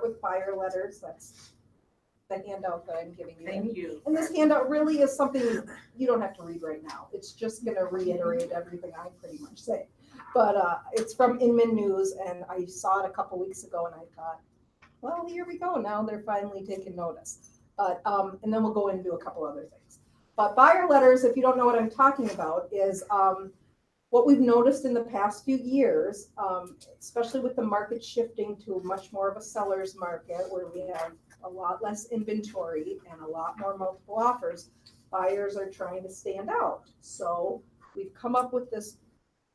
with buyer letters. That's the handout that I'm giving you. Thank you. And this handout really is something you don't have to read right now. It's just going to reiterate everything I pretty much say. But it's from Inman News, and I saw it a couple weeks ago, and I thought, well, here we go. Now they're finally taking notice. But and then we'll go into a couple other things. But buyer letters, if you don't know what I'm talking about, is what we've noticed in the past few years, especially with the market shifting to much more of a seller's market where we have a lot less inventory and a lot more multiple offers, buyers are trying to stand out. So we've come up with this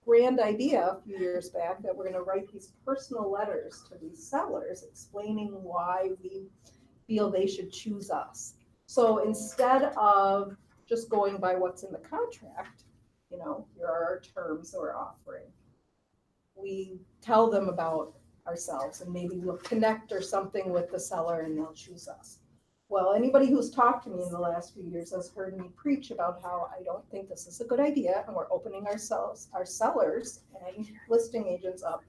grand idea a few years back that we're going to write these personal letters to these sellers explaining why we feel they should choose us. So instead of just going by what's in the contract, you know, here are our terms that we're offering, we tell them about ourselves and maybe we'll connect or something with the seller and they'll choose us. Well, anybody who's talked to me in the last few years has heard me preach about how I don't think this is a good idea and we're opening our sellers and listing agents up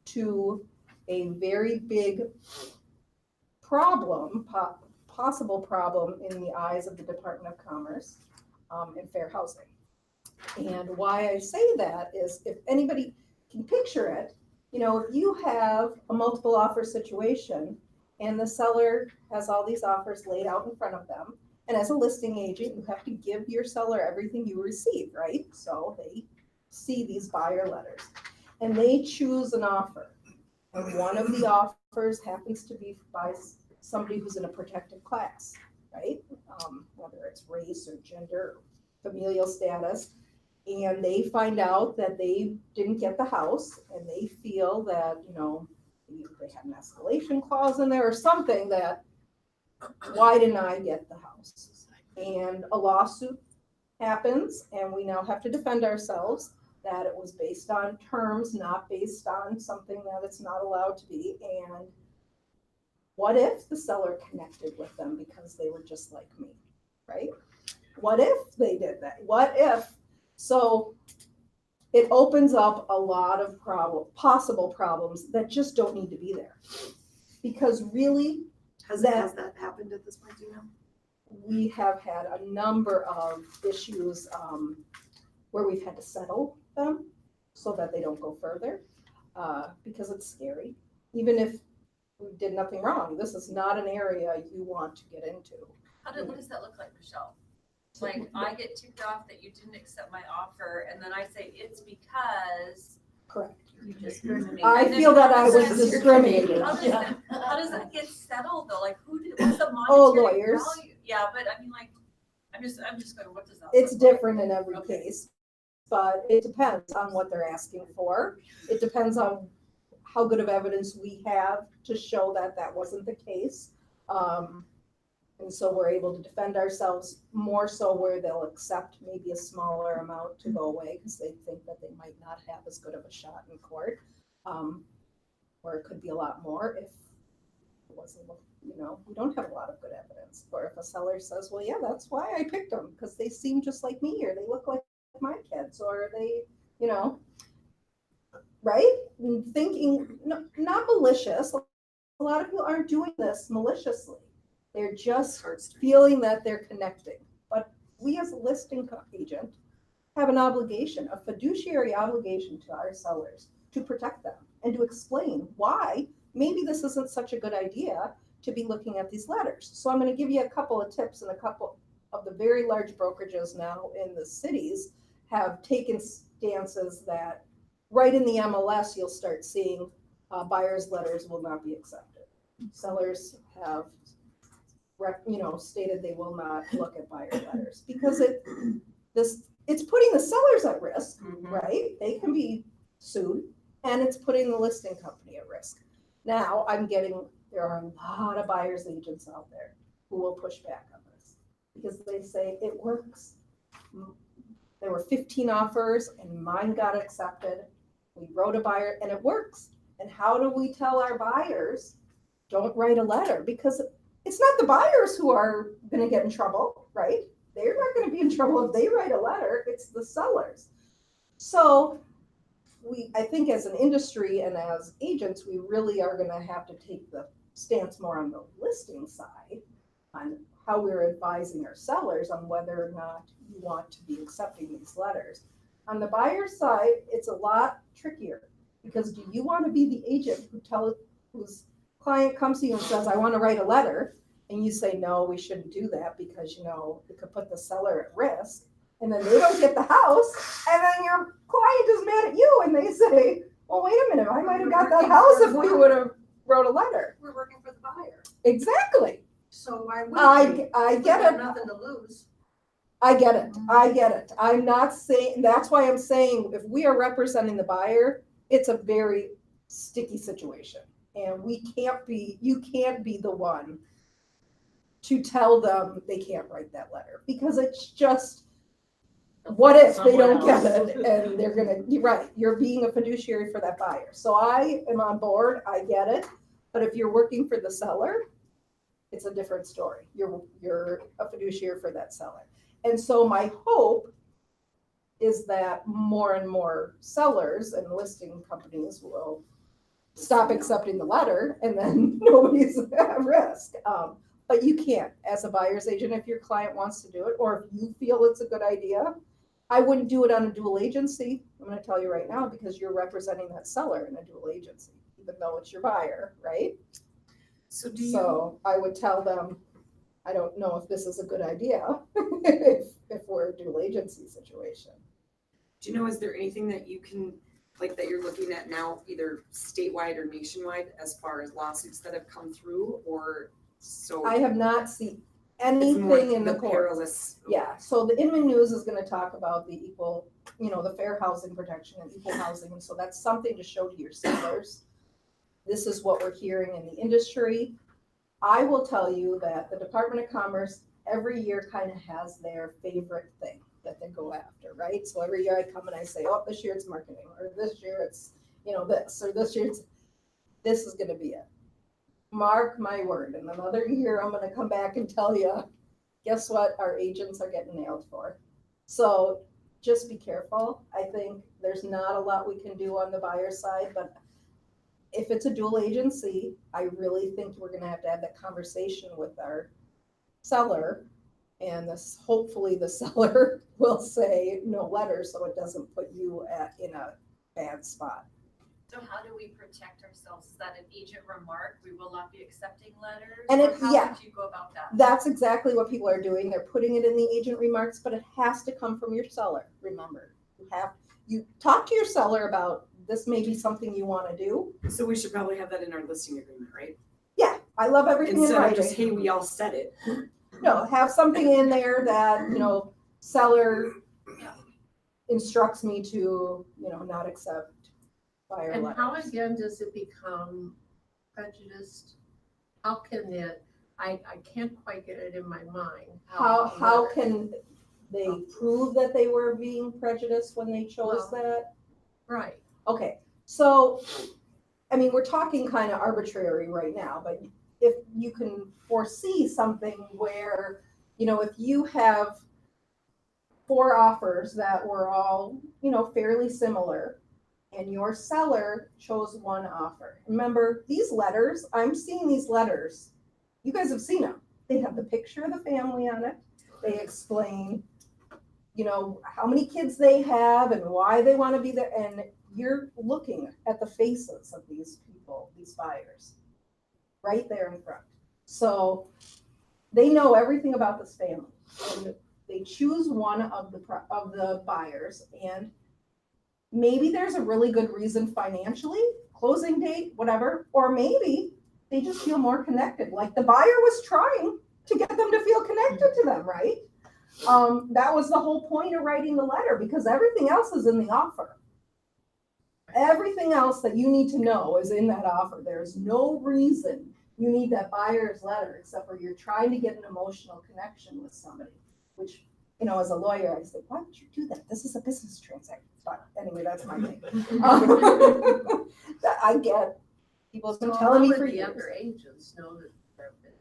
to a very big problem, possible problem in the eyes of the Department of Commerce and Fair Housing. And why I say that is if anybody can picture it, you know, if you have a multiple offer situation and the seller has all these offers laid out in front of them, and as a listing agent, you have to give your seller everything you receive, right? So they see these buyer letters and they choose an offer. And one of the offers happens to be by somebody who's in a protected class, right? Whether it's race or gender, or familial status. And they find out that they didn't get the house and they feel that, you know, they had an escalation clause in there or something that, why didn't I get the house? And a lawsuit happens and we now have to defend ourselves that it was based on terms, not based on something that it's not allowed to be. And what if the seller connected with them because they were just like me, right? What if they did that? What if? So it opens up a lot of possible problems that just don't need to be there. Because really, has that happened at this point, do you know? We have had a number of issues where we've had to settle them so that they don't go further because it's scary. Even if we did nothing wrong, this is not an area you want to get into. What does that look like, Michelle? Like I get ticked off that you didn't accept my offer, and then I say it's because correct. You discriminated. I feel that I was discriminated. How does that get settled though? Like who did? What's the monetary lawyers. value? Yeah, but I mean, like, I'm just going. What does that? It's different in every case, but it depends on what they're asking for. It depends on how good of evidence we have to show that that wasn't the case. And so we're able to defend ourselves more so where they'll accept maybe a smaller amount to go away because they think that they might not have as good of a shot in court. Or it could be a lot more if it wasn't, you know, we don't have a lot of good evidence. Or if a seller says, well, yeah, that's why I picked them because they seem just like me or they look like my kids or they, you know, right? And thinking, no, not malicious. A lot of people aren't doing this maliciously. They're just feeling that they're connecting. But we as a listing agent have an obligation, a fiduciary obligation to our sellers to protect them and to explain why maybe this isn't such a good idea to be looking at these letters. So I'm going to give you a couple of tips, and a couple of the very large brokerages now in the cities have taken stances that right in the MLS you'll start seeing buyers' letters will not be accepted. Sellers have stated they will not look at buyer letters because it's putting the sellers at risk, right? They can be sued, and it's putting the listing company at risk. Now there are a lot of buyers agents out there who will push back on this because they say it works. There were 15 offers and mine got accepted. We wrote a buyer and it works. And how do we tell our buyers don't write a letter? Because it's not the buyers who are going to get in trouble, right? They're not going to be in trouble if they write a letter. It's the sellers. So I think as an industry and as agents, we really are going to have to take the stance more on the listing side, on how we're advising our sellers on whether or not you want to be accepting these letters. On the buyer side, it's a lot trickier, because do you want to be the agent whose client comes to you and says, I want to write a letter, and you say, no, we shouldn't do that because, it could put the seller at risk, and then they don't get the house, and then your client is mad at you, and they say, well, wait a minute, I might have got that house if we would have wrote a letter. We're working for the buyer, Exactly. so why would we? I We get have it. nothing to lose. I get it. I'm not saying, that's why I'm saying, if we are representing the buyer, it's a very sticky situation. And you can't be the one to tell them they can't write that letter, because it's just, what if they don't get it and you're right, you're being a fiduciary for that buyer. So I am on board, I get it. But if you're working for the seller, it's a different story. You're a fiduciary for that seller. And so my hope is that more and more sellers and listing companies will stop accepting the letter, and then nobody's at risk. But you can't, as a buyer's agent, if your client wants to do it, or if you feel it's a good idea. I wouldn't do it on a dual agency. I'm going to tell you right now, because you're representing that seller in a dual agency, even though it's your buyer, right? So I would tell them, I don't know if this is a good idea if we're a dual agency situation. Do you know, is there anything that you can, like, that you're looking at now, either statewide or nationwide, as far as lawsuits that have come through, or so? I have not seen it's more anything in the court. perilous. Yeah, so the Inman News is going to talk about the equal, the fair housing protection and equal housing. And so that's something to show to your sellers. This is what we're hearing in the industry. I will tell you that the Department of Commerce every year kind of has their favorite thing that they go after, right? So every year I come and I say, oh, this year it's marketing, or this year it's, this, or this year this is going to be it. Mark my word, in another year, I'm going to come back and tell you, guess what? Our agents are getting nailed for. So just be careful. I think there's not a lot we can do on the buyer side, but if it's a dual agency, I really think we're going to have that conversation with our seller, and hopefully the seller will say no letter, so it doesn't put you in a bad spot. So how do we protect ourselves? Is that an agent remark? We will not be accepting letters? And Or how would you go about that? That's exactly what people are doing. They're putting it in the agent remarks, but it has to come from your seller. Remember, you talk to your seller about, this may be something you want to do. So we should probably have that in our listing agreement, right? Yeah, I love everything in Instead of writing. just, hey, we all said it. No, have something in there that, seller instructs me to, not accept buyer And letters. how again does it become prejudiced? How can it, I can't quite get it in my mind. How can they prove that they were being prejudiced when they chose that? Right. Okay, so, we're talking kind of arbitrary right now, but if you can foresee something where, if you have 4 offers that were all, fairly similar, and your seller chose one offer. Remember, these letters, I'm seeing these letters. You guys have seen them. They have the picture of the family on it. They explain, how many kids they have and why they want to be there. And you're looking at the faces of these people, these buyers, right there in front. So they know everything about this family. And they choose one of the buyers, and maybe there's a really good reason financially, closing date, whatever, or maybe they just feel more connected. Like the buyer was trying to get them to feel connected to them, right? That was the whole point of writing the letter, because everything else is in the offer. Everything else that you need to know is in that offer. There's no reason you need that buyer's letter except for you're trying to get an emotional connection with somebody, which, as a lawyer, I say, why would you do that? This is a business transaction. But anyway, that's my thing. I get, people have been telling me for the years. other agents know that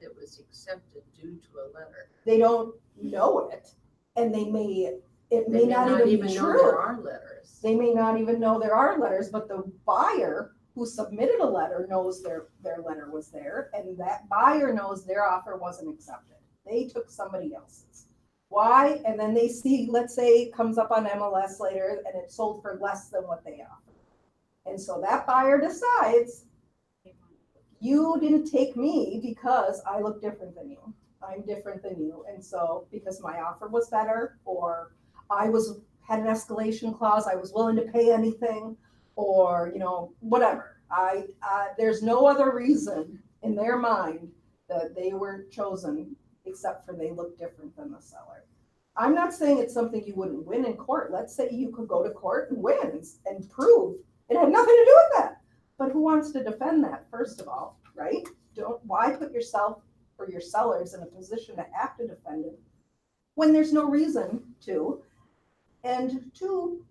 it was accepted due to a letter. They don't know it, and it may They not even be know true. there are letters. They may not even know there are letters, but the buyer who submitted a letter knows their letter was there, and that buyer knows their offer wasn't accepted. They took somebody else's. Why? And then they see, let's say it comes up on MLS later and it sold for less than what they offered. And so that buyer decides, you didn't take me because I look different than you. I'm different than you. And so because my offer was better, or I had an escalation clause, I was willing to pay anything, or, whatever. There's no other reason in their mind that they were chosen except for they look different than the seller. I'm not saying it's something you wouldn't win in court. Let's say you could go to court and win and prove it had nothing to do with that. But who wants to defend that, first of all, right? Why put yourself or your sellers in a position to have to defend it when there's no reason to? And two,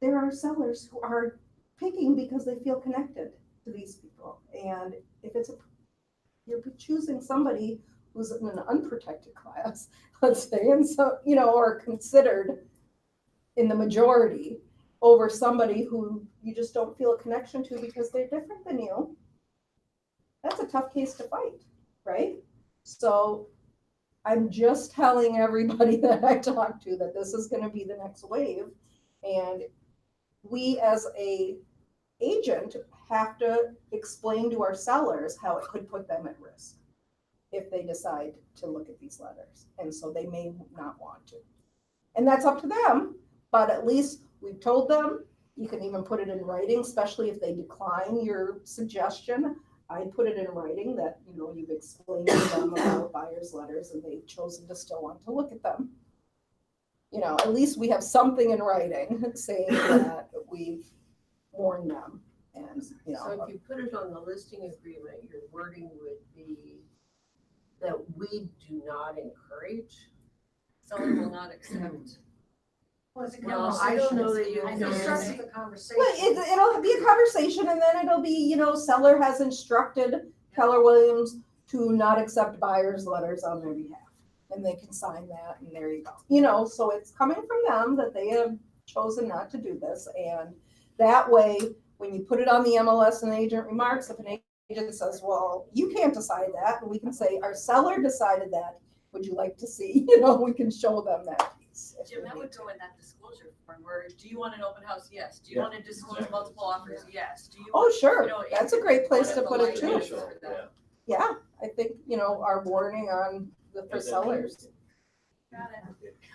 there are sellers who are picking because they feel connected to these people. And if you're choosing somebody who's in an unprotected class, let's say, and so, or considered in the majority over somebody who you just don't feel a connection to because they're different than you, that's a tough case to fight, right? So I'm just telling everybody that I talk to that this is going to be the next wave. And we as a agent have to explain to our sellers how it could put them at risk if they decide to look at these letters. And so they may not want to. And that's up to them, but at least we've told them. You can even put it in writing, especially if they decline your suggestion. I put it in writing that, you've explained to them about buyer's letters and they've chosen to still want to look at them. At least we have something in writing saying that we've warned them. And, So if you put it on the listing agreement, your wording would be that we do not encourage. Seller will not accept. Well, it's a No, I don't know that you I can. know it starts with a conversation. well, it'll be a conversation, and then it'll be, seller has instructed Keller Williams to not accept buyer's letters on their behalf. And they can sign that, and there you go. So it's coming from them that they have chosen not to do this. And that way, when you put it on the MLS and agent remarks, if an agent says, well, you can't decide that, and we can say, our seller decided that, would you like to see, we can show them that piece. Jim, that would go in that disclosure form where, do you want an open house? Yes. Do you want to disclose multiple offers? Yes. Do you? Oh, sure, if that's a it's great place to one put of it the too. language for that. Yeah, I think, our warning on for sellers. Got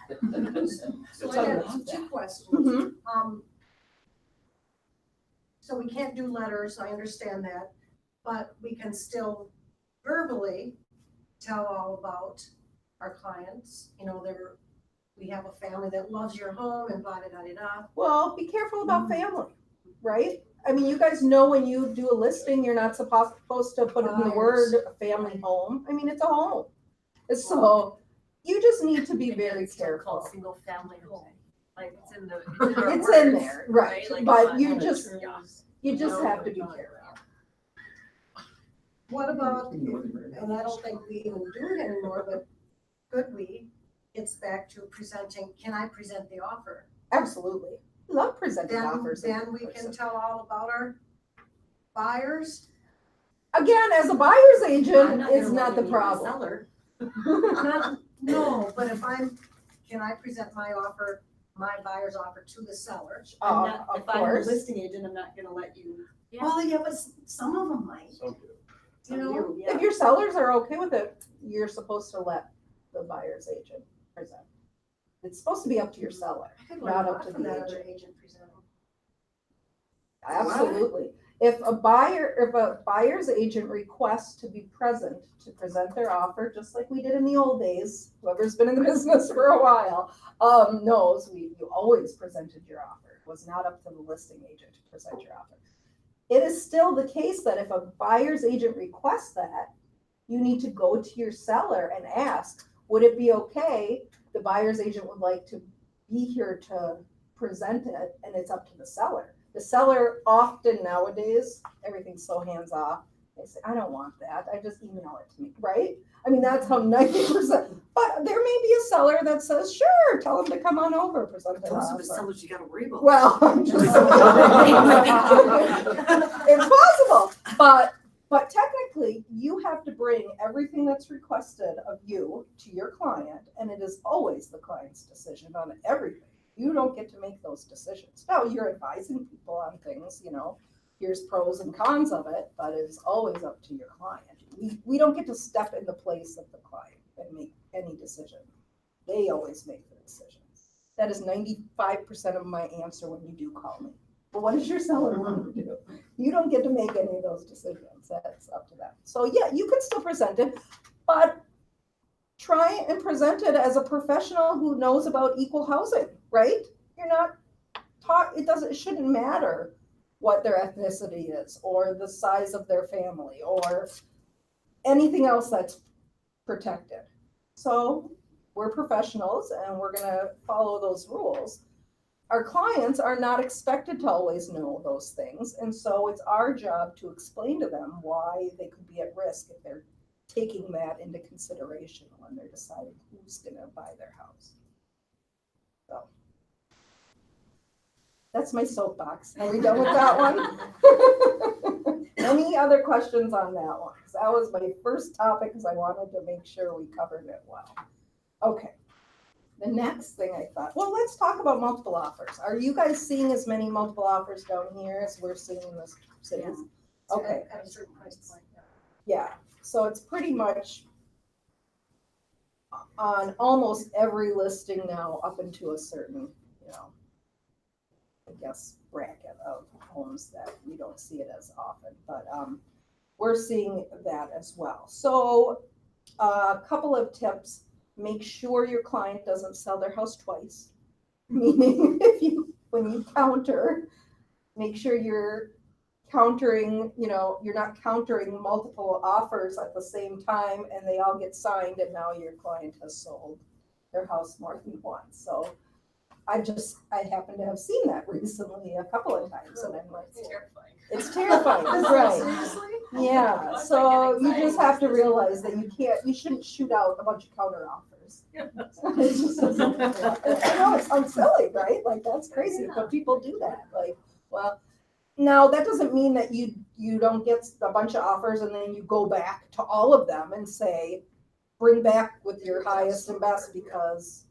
it. So I have two questions. Mhm. So we can't do letters, I understand that, but we can still verbally tell all about our clients, we have a family that loves your home and blah, da, da, da, da. Well, be careful about family, right? I mean, you guys know when you do a listing, you're not supposed to put in the word family home. I mean, it's a home. So you just need to be And very it's still called careful. single family home. Like it's in our It's in words, there, right, Like, but it's not- you just yeah. have to be careful. What about, and I don't think we even do it anymore, but could we, it's back to presenting, can I present the offer? Absolutely. Love presenting offers. Then we can tell all about our buyers. Again, as a buyer's I'm agent, not is gonna not let the you meet my problem. seller. No, but can I present my buyer's offer to the seller? I'm not, Of if I'm a course. listing agent, I'm not gonna let you. Yeah. Well, yeah, but some of them might, Some do. you know? If your sellers are okay with it, you're supposed to let the buyer's agent present. It's supposed to be up to your seller. I could Not learn a up lot to from the that agent. other agent presenting. Absolutely. If a buyer's agent requests to be present to present their offer, just like we did in the old days, whoever's been in the business for a while, knows you always presented your offer. It was not up to the listing agent to present your offer. It is still the case that if a buyer's agent requests that, you need to go to your seller and ask, would it be okay? The buyer's agent would like to be here to present it, and it's up to the seller. The seller often nowadays, everything's so hands off, They say, I don't want that, I just email it to me, right? I mean, that's how 90%, but there may be a seller that says, sure, tell them to come on over, present their Those are the offer. sellers you gotta worry about. Well, I'm just it's possible, but technically, you have to bring everything that's requested of you to your client, and it is always the client's decision on everything. You don't get to make those decisions. Now, you're advising people on things, here's pros and cons of it, but it's always up to your client. We don't get to step in the place of the client and make any decision. They always make the decisions. That is 95% of my answer when you do call me. But what does your seller want to do? You don't get to make any of those decisions. That's up to them. So yeah, you can still present it, but try and present it as a professional who knows about equal housing, right? You're not it shouldn't matter what their ethnicity is or the size of their family or anything else that's protected. So we're professionals and we're gonna follow those rules. Our clients are not expected to always know those things, and so it's our job to explain to them why they could be at risk if they're taking that into consideration when they're deciding who's gonna buy their house. So that's my soapbox. Are we done with that one? Any other questions on that one? 'Cause that was my first topic because I wanted to make sure we covered it well. Okay. The next thing I thought, well, let's talk about multiple offers. Are you guys seeing as many multiple offers down here as we're seeing in the cities? Okay. At a certain price point, yeah. Yeah, so it's pretty much on almost every listing now up into a certain, I guess, bracket of homes that we don't see it as often, but we're seeing that as well. So a couple of tips. Make sure your client doesn't sell their house twice. Meaning, when you counter, make sure you're countering, you're not countering multiple offers at the same time and they all get signed and now your client has sold their house more than once. So I happen to have seen that recently a couple of times and I'm like, It's terrifying. it's terrifying, right? Seriously? Yeah, Once I so get you anxiety just have to with this. realize that you shouldn't shoot out a bunch of counter offers. It just doesn't, I know it sounds silly, right? Like that's crazy, but people do that. Like, well, now that doesn't mean that you don't get a bunch of offers and then you go back to all of them and say, bring back with your highest and best because,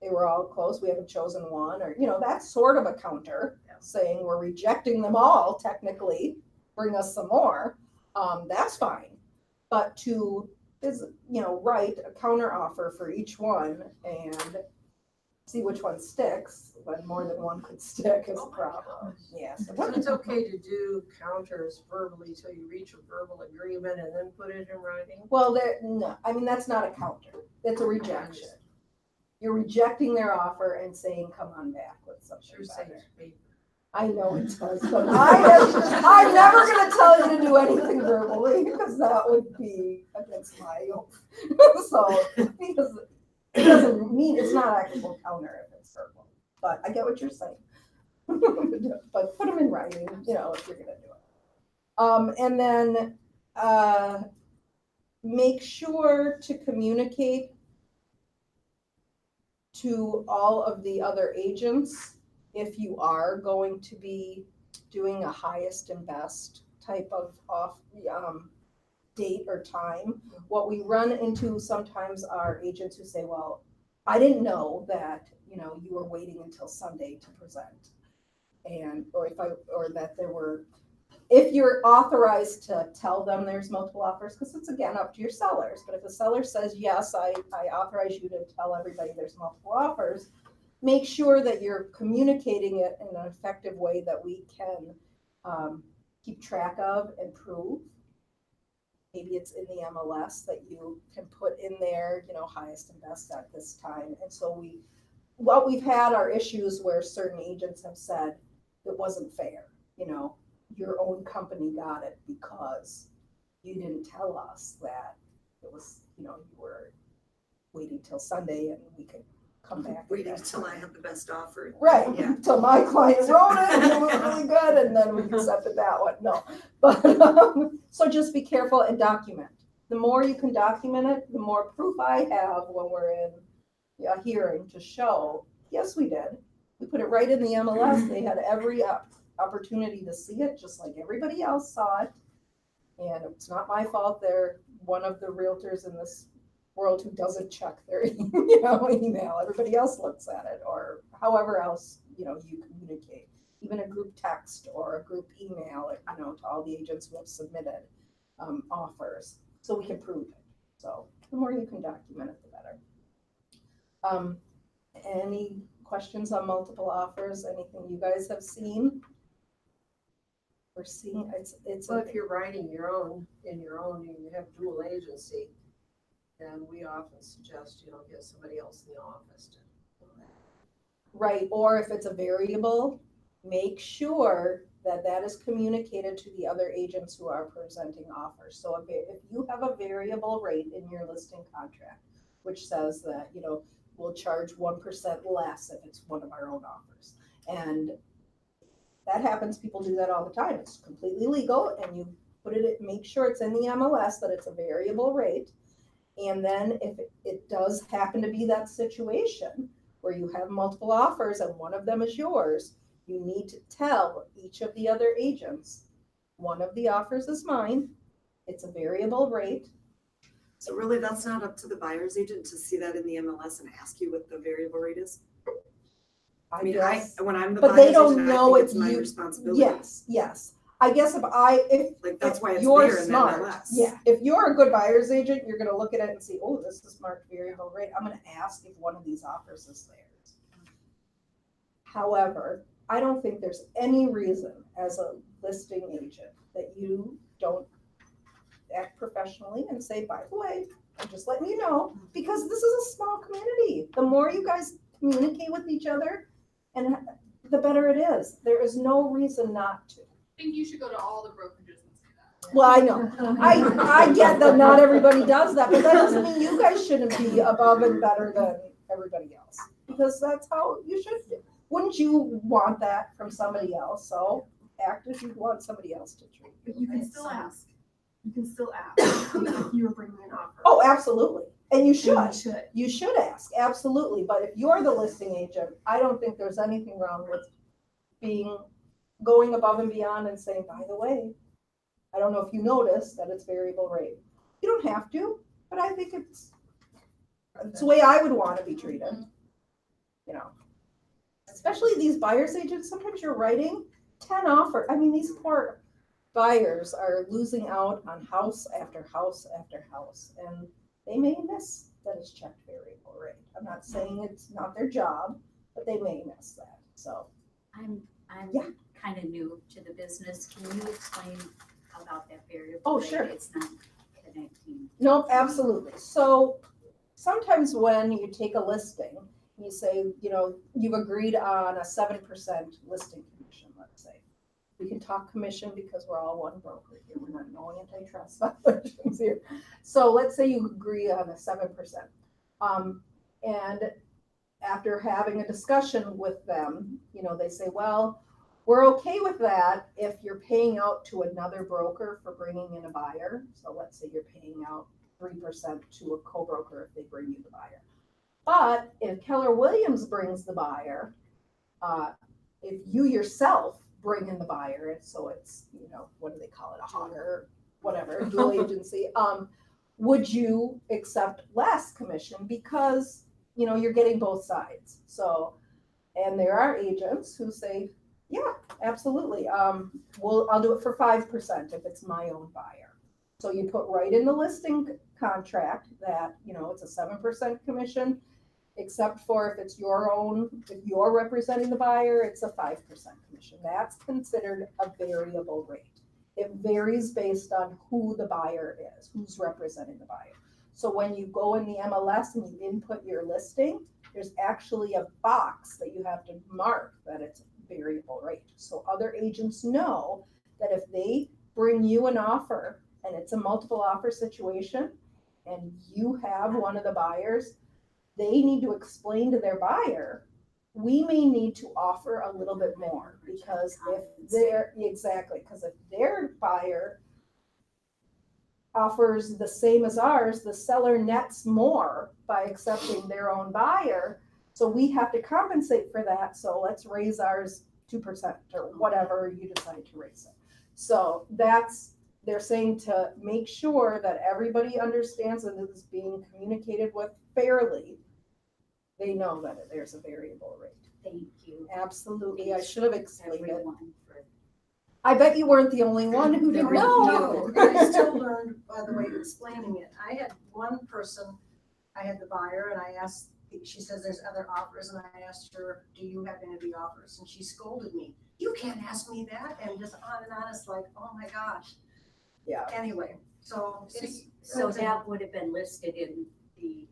they were all close, we haven't chosen one, or, that's sort of a counter, saying we're rejecting them all technically, bring us some more, that's fine. But to, write a counter offer for each one and see which one sticks, when more than one could stick is a problem. Yeah. So it's okay to do counters verbally till you reach a verbal agreement and then put it in writing? Well, no, I mean, that's not a counter, it's a rejection. You're rejecting their offer and saying, come on back with something Sure better. saves paper. I know it does, but I'm never gonna tell you to do anything verbally, because that would be against my oath. So, because it doesn't mean, it's not actual counter if it's verbal, but I get what you're saying. But put them in writing, if you're gonna do it. And then, make sure to communicate to all of the other agents if you are going to be doing a highest and best type of date or time. What we run into sometimes are agents who say, well, I didn't know that, you were waiting until Sunday to present. Or that there were, if you're authorized to tell them there's multiple offers, because it's again up to your sellers, but if a seller says, yes, I authorize you to tell everybody there's multiple offers, make sure that you're communicating it in an effective way that we can keep track of and prove. Maybe it's in the MLS that you can put in there, highest and best at this time. And so what we've had are issues where certain agents have said it wasn't fair, your own company got it because you didn't tell us that it was, you were waiting till Sunday and we could come back. Waiting again. until I have the best offer. Right, Yeah. until my client wrote it and it was really good and then we accepted that one, no. But, so just be careful and document. The more you can document it, the more proof I have when we're in a hearing to show, yes, we did. We put it right in the MLS, they had every opportunity to see it, just like everybody else saw it. And it's not my fault, they're one of the realtors in this world who doesn't check their email. Everybody else looks at it, or however else, you communicate. Even a group text or a group email, to all the agents who have submitted offers, so we can prove it. So the more you can document it, the better. Any questions on multiple offers? Anything you guys have seen? We're seeing, it's. So if you're writing your own, and you have dual agency, then we often suggest, get somebody else in the office to do that. Right, or if it's a variable, make sure that that is communicated to the other agents who are presenting offers. So if you have a variable rate in your listing contract, which says that, we'll charge 1% less if it's one of our own offers. And that happens, people do that all the time. It's completely legal, and you make sure it's in the MLS that it's a variable rate. And then if it does happen to be that situation where you have multiple offers and one of them is yours, you need to tell each of the other agents, one of the offers is mine, it's a variable rate. So really, that's not up to the buyer's agent to see that in the MLS and ask you what the variable rate is? I mean, guess, when I'm the but buyer's they don't agent, know I think if it's my you, responsibility. yes. I guess if Like, that's why it's you're there in the smart, MLS. yeah, if you're a good buyer's agent, you're gonna look at it and see, oh, this is marked variable rate. I'm gonna ask if one of these offers is theirs. However, I don't think there's any reason as a listing agent that you don't act professionally and say, by the way, I'm just letting you know, because this is a small community. The more you guys communicate with each other, and the better it is. There is no reason not to. I think you should go to all the brokerages and say that. Well, I know. I get that not everybody does that, but that doesn't mean you guys shouldn't be above and better than everybody else, because that's how you should do. Wouldn't you want that from somebody else? So act as you'd want somebody else to treat you. But you can still ask. You can still ask if you're bringing an offer. Oh, absolutely. And you should. And you should. You should ask, absolutely. But if you're the listing agent, I don't think there's anything wrong with going above and beyond and saying, by the way, I don't know if you noticed that it's variable rate. You don't have to, but I think it's the way I would want to be treated. Especially these buyer's agents, sometimes you're writing 10 offers. I mean, these poor buyers are losing out on house after house after house, and they may miss that it's checked variable rate. I'm not saying it's not their job, but they may miss that. So I'm Yeah. kind of new to the business. Can you explain about that variable? Oh, rate? sure. It's not connecting. no, absolutely. So sometimes when you take a listing, you say, you've agreed on a 7% listing commission, let's say. We can talk commission because we're all one broker here. We're not knowing antitrust violations here. So let's say you agree on a 7%. And after having a discussion with them, they say, well, we're okay with that if you're paying out to another broker for bringing in a buyer. So let's say you're paying out 3% to a co-broker if they bring you the buyer. But if Keller Williams brings the buyer, if you yourself bring in the buyer, so it's, what do they call it, a hogger, or whatever, dual agency, would you accept less commission because, you're getting both sides? So, and there are agents who say, yeah, absolutely. I'll do it for 5% if it's my own buyer. So you put right in the listing contract that, it's a 7% commission, except for if it's your own, if you're representing the buyer, it's a 5% commission. That's considered a variable rate. It varies based on who the buyer is, who's representing the buyer. So when you go in the MLS and you input your listing, there's actually a box that you have to mark that it's variable rate. So other agents know that if they bring you an offer and it's a multiple offer situation and you have one of the buyers, they need to explain to their buyer, we may need to offer a little bit more, because if their buyer offers the same as ours, the seller nets more by accepting their own buyer. So we have to compensate for that. So let's raise ours 2% or whatever you decide to raise it. So they're saying to make sure that everybody understands that it is being communicated with fairly. They know that there's a variable rate. Thank you. Absolutely. I should have explained it. Everyone for I bet you weren't the only one who didn't know. No, and I still learned, by the way, explaining it. I had one person, I had the buyer, and I asked, she says there's other offers, and I asked her, do you have any of the offers? And she scolded me. You can't ask me that, and just on and on. It's like, oh my gosh. Yeah. Anyway, so it's. So that would have been listed in the,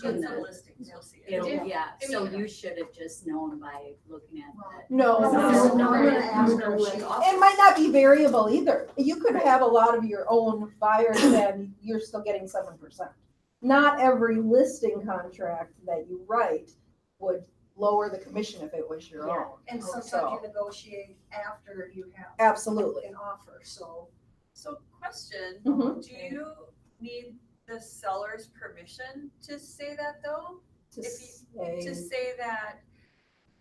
Look at the listings, you'll see it. it'll, yeah, I so mean- you should have just known by looking at that. No, No, no. I'm gonna ask her if she. It might not be variable either. You could have a lot of your own buyers and you're still getting 7%. Not every listing contract that you write would lower the commission if it was your Yeah. own. And sometimes So- you negotiate after you have. Absolutely. An offer, so. So question, Mhm. do you need the seller's permission to say that though? To To say, say that,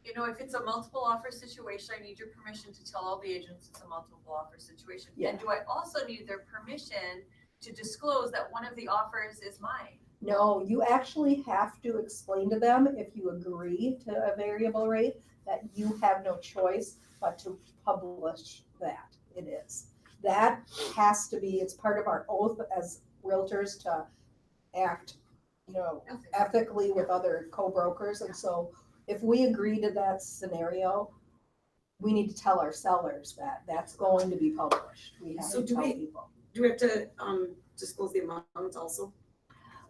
you know, if it's a multiple offer situation, I need your permission to tell all the agents it's a multiple offer situation. Yeah. And do I also need their permission to disclose that one of the offers is mine? no, you actually have to explain to them if you agree to a variable rate that you have no choice but to publish that. It is. That has to be, it's part of our oath as realtors to act, ethically with other co-brokers. And so if we agree to that scenario, we need to tell our sellers that that's going to be published. We have So to do tell we- people. Do we have to, disclose the amounts also?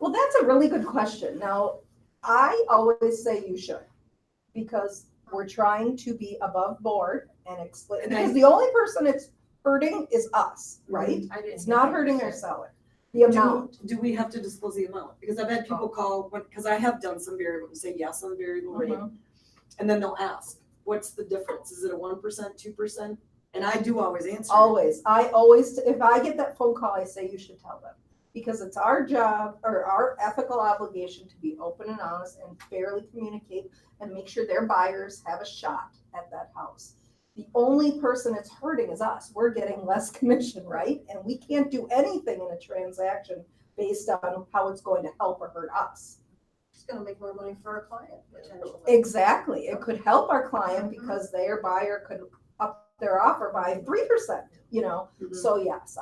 Well, that's a really good question. Now, I always say you should, because we're trying to be above board and explain, And because I- the only person it's hurting is us, right? I didn't. It's not hurting our seller, the amount. Do we have to disclose the amount? Because I've had people call, because I have done some variable, and say yes on the variable rate, Mhm. and then they'll ask, what's the difference? Is it a 1%, 2%? And I do always answer. Always, if I get that phone call, I say you should tell them. Because it's our job or our ethical obligation to be open and honest and fairly communicate and make sure their buyers have a shot at that house. The only person it's hurting is us. We're getting less commission, right? And we can't do anything in a transaction based on how it's going to help or hurt us. It's gonna make more money for our client potentially. Exactly. It could help our client because their buyer could up their offer by 3%, Mhm. So yes,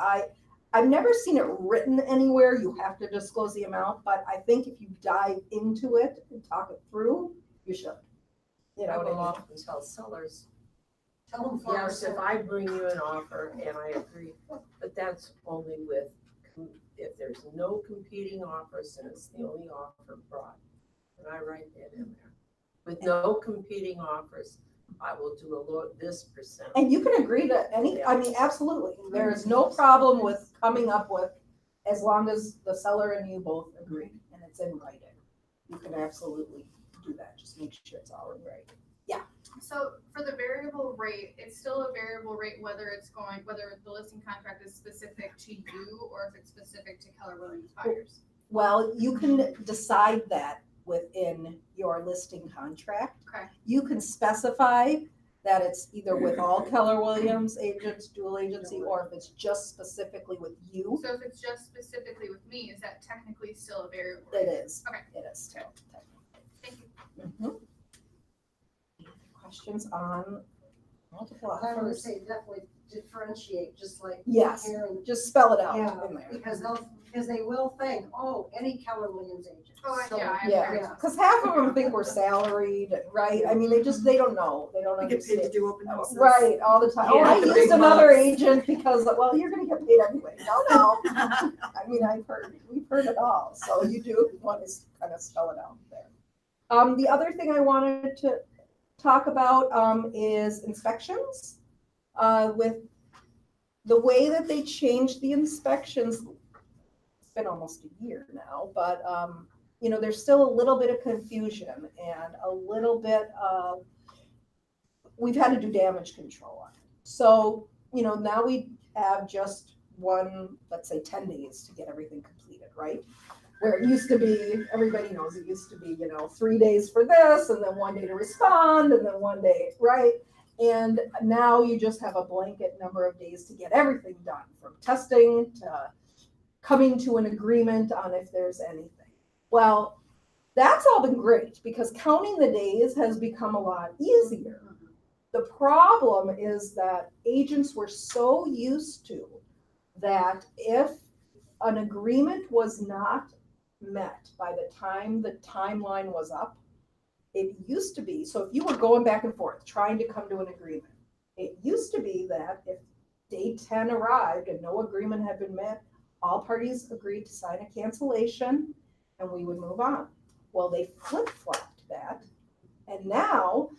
I've never seen it written anywhere, you have to disclose the amount, but I think if you dive into it and talk it through, you should. You know I what will I mean? often tell sellers, Tell them yes, first. if I bring you an offer and I agree, but that's only if there's no competing offers and it's the only offer brought. And I write that in there. With no competing offers, I will do this percent. And you can agree to absolutely, there is no problem with coming up with, as long as the seller and you both agree and it's in writing. You can absolutely do that, just make sure it's all in writing. So for the variable rate, it's still a variable rate whether the listing contract is specific to you or if it's specific to Keller Williams buyers. Well, you can decide that within your listing contract. Okay. You can specify that it's either with all Keller Williams agents, dual agency, or if it's just specifically with you. So if it's just specifically with me, is that technically still a variable It rate? is. Okay. It is still. Thank you. Mhm. Questions on multiple I would offers? say definitely differentiate, just like Yes, Karen. just spell it out Yeah, in there. because they will think, oh, any Keller Williams agent. Oh, So, yeah, I Yeah, agree. because half of them think we're salaried, right? I mean, they don't know. They don't We get paid to understand. do open houses. Right, all the time. Oh, Yeah, I the used big another bucks. agent because, well, you're gonna get paid anyway. No. I mean, we've heard it all. So you do want to kind of spell it out there. The other thing I wanted to talk about, is inspections. With the way that they changed the inspections, it's been almost a year now, but, you know, there's still a little bit of confusion and a little bit of, we've had to do damage control on it. So, you know, now we have just one, let's say 10 days to get everything completed, right? Where it used to be, everybody knows it used to be, you know, 3 days for this and then 1 day to respond and then 1 day, right? And now you just have a blanket number of days to get everything done, from testing to coming to an agreement on if there's anything. Well, that's all been great because counting the days has become a lot easier. The problem is that agents were so used to that if an agreement was not met by the time the timeline was up, it used to be, so if you were going back and forth trying to come to an agreement, it used to be that if day 10 arrived and no agreement had been met, all parties agreed to sign a cancellation and we would move on. Well, they flip-flopped that. And now,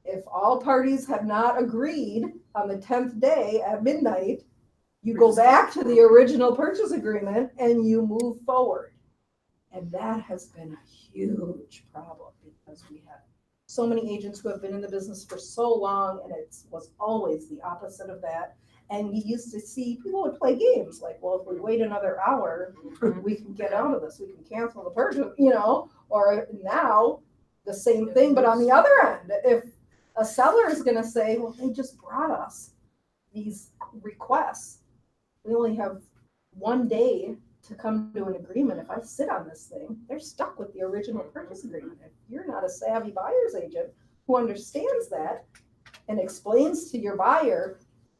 if all parties have not agreed on the 10th day at midnight, you go back to the original purchase agreement and you move forward. And that has been a huge problem because we have so many agents who have been in the business for so long and it was always the opposite of that. And you used to see people would play games like, well, if we wait another hour, we can get out of this, we can cancel the purchase, you know, or now the same thing, but on the other end, if a seller is going to say, well, they just brought us these requests, we only have 1 day to come to an agreement. If I sit on this thing, they're stuck with the original purchase agreement. If you're not a savvy buyer's agent who understands that and explains to your buyer,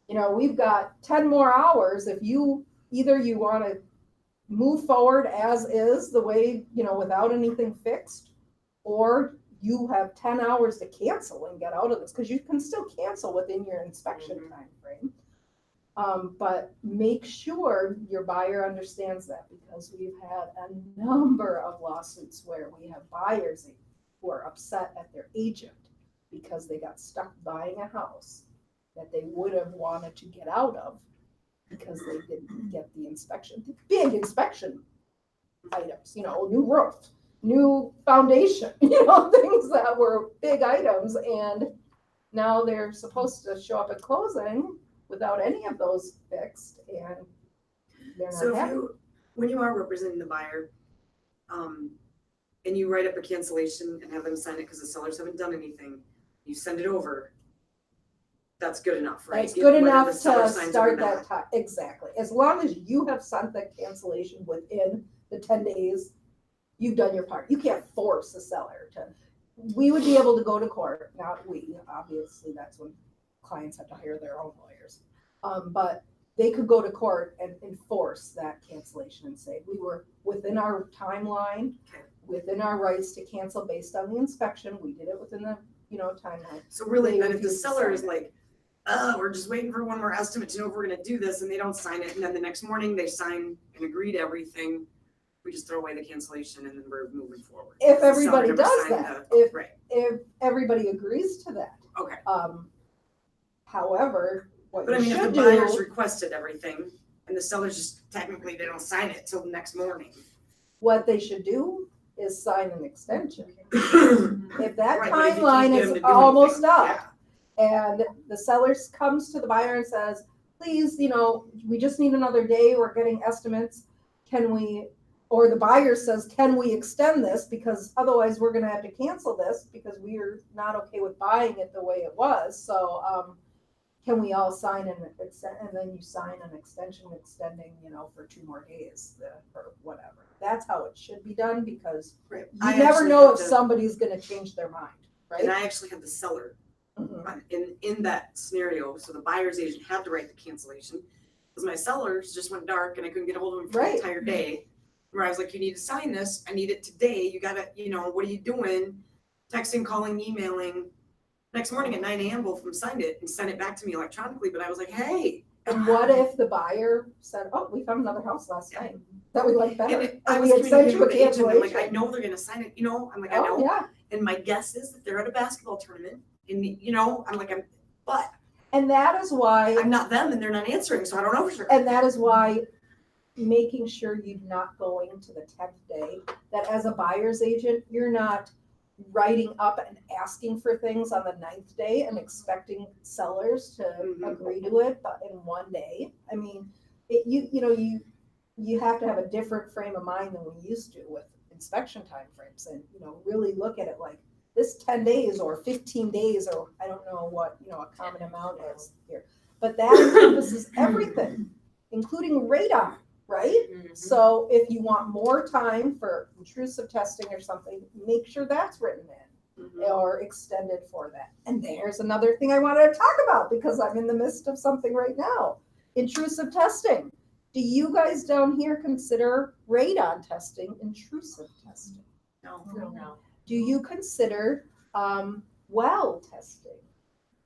you know, we've got 10 more hours. If you, either you want to move forward as is the way, you know, without anything fixed, or you have 10 hours to cancel and get out of this, because you can still cancel within your inspection time frame. But make sure your buyer understands that, because we've had a number of lawsuits where we have buyers who are upset at their agent because they got stuck buying a house that they would have wanted to get out of because they didn't get the inspection, big inspection items, you know, new roof, new foundation, you know, things that were big items. And now they're supposed to show up at closing without any of those fixed, and they're not So happy. when you are representing the buyer, and you write up a cancellation and have them sign it because the sellers haven't done anything, you send it over, that's good enough, right? That's good Whether enough the seller to signs it or start not. that time, exactly. As long as you have sent the cancellation within the 10 days, you've done your part. You can't force the seller to, we would be able to go to court, not we, obviously, that's when clients have to hire their own lawyers. But they could go to court and enforce that cancellation and say, we were within our timeline, within our rights to cancel based on the inspection, we did it within the, you know, timeline. So really, They then if the refuse to seller sign is it. like, we're just waiting for one more estimate to know if we're gonna do this, and they don't sign it, and then the next morning they sign and agree to everything, we just throw away the cancellation and then we're moving forward. If The seller everybody never does signed that, the- Right, if everybody agrees to that. okay. However, what But I you mean, if the should buyer's do, requested everything and the sellers just technically, they don't sign it till the next morning. what they should do is sign an extension. If that Right, but if you can't timeline get is them to do almost anything, up, and the seller comes to the buyer and says, please, you know, we just need another day, we're getting estimates, can we, or the buyer says, can we extend this, because otherwise we're gonna have to cancel this, because we are not okay with buying it the way it was, so, can we all sign an extent, and then you sign an extension extending, you know, for 2 more days, or whatever. That's how it should be done, because Right. you I never actually know had if to- somebody's gonna change their mind, And right? I actually had the seller Mhm. in that scenario, so the buyer's agent had to write the cancellation, because my sellers just went dark and I couldn't get a hold of them for Right. the entire day. Where I was like, you need to sign this, I need it today, you gotta, you know, what are you doing? Texting, calling, emailing. Next morning at 9 a.m., both of them signed it and sent it back to me electronically, but I was like, hey. And what if the buyer said, oh, we found another house last night that we like better, And I and was we had sent communicating you a with the agent, I'm like, I cancellation? know they're gonna sign it, you know, I'm like, I Oh, know. yeah, And my guess is that they're at a basketball tournament, and you know, and that is why, I'm not them and they're not answering, so I don't know for sure. and that is why making sure you're not going to the 10th day, that as a buyer's agent, you're not writing up and asking for things on the 9th day and expecting sellers to Mhm. agree to it, but in one day. I mean, you have to have a different frame of mind than we used to with inspection timeframes, and, really look at it like this 10 days or 15 days, or I don't know what, a common amount is here. But that encompasses everything, including radon, right? Mm-hmm. So if you want more time for intrusive testing or something, make sure that's written in Mhm. or extended for that. And there's another thing I wanted to talk about because I'm in the midst of something right now. Intrusive testing. Do you guys down here consider radon testing intrusive testing? No. No. Do you consider well testing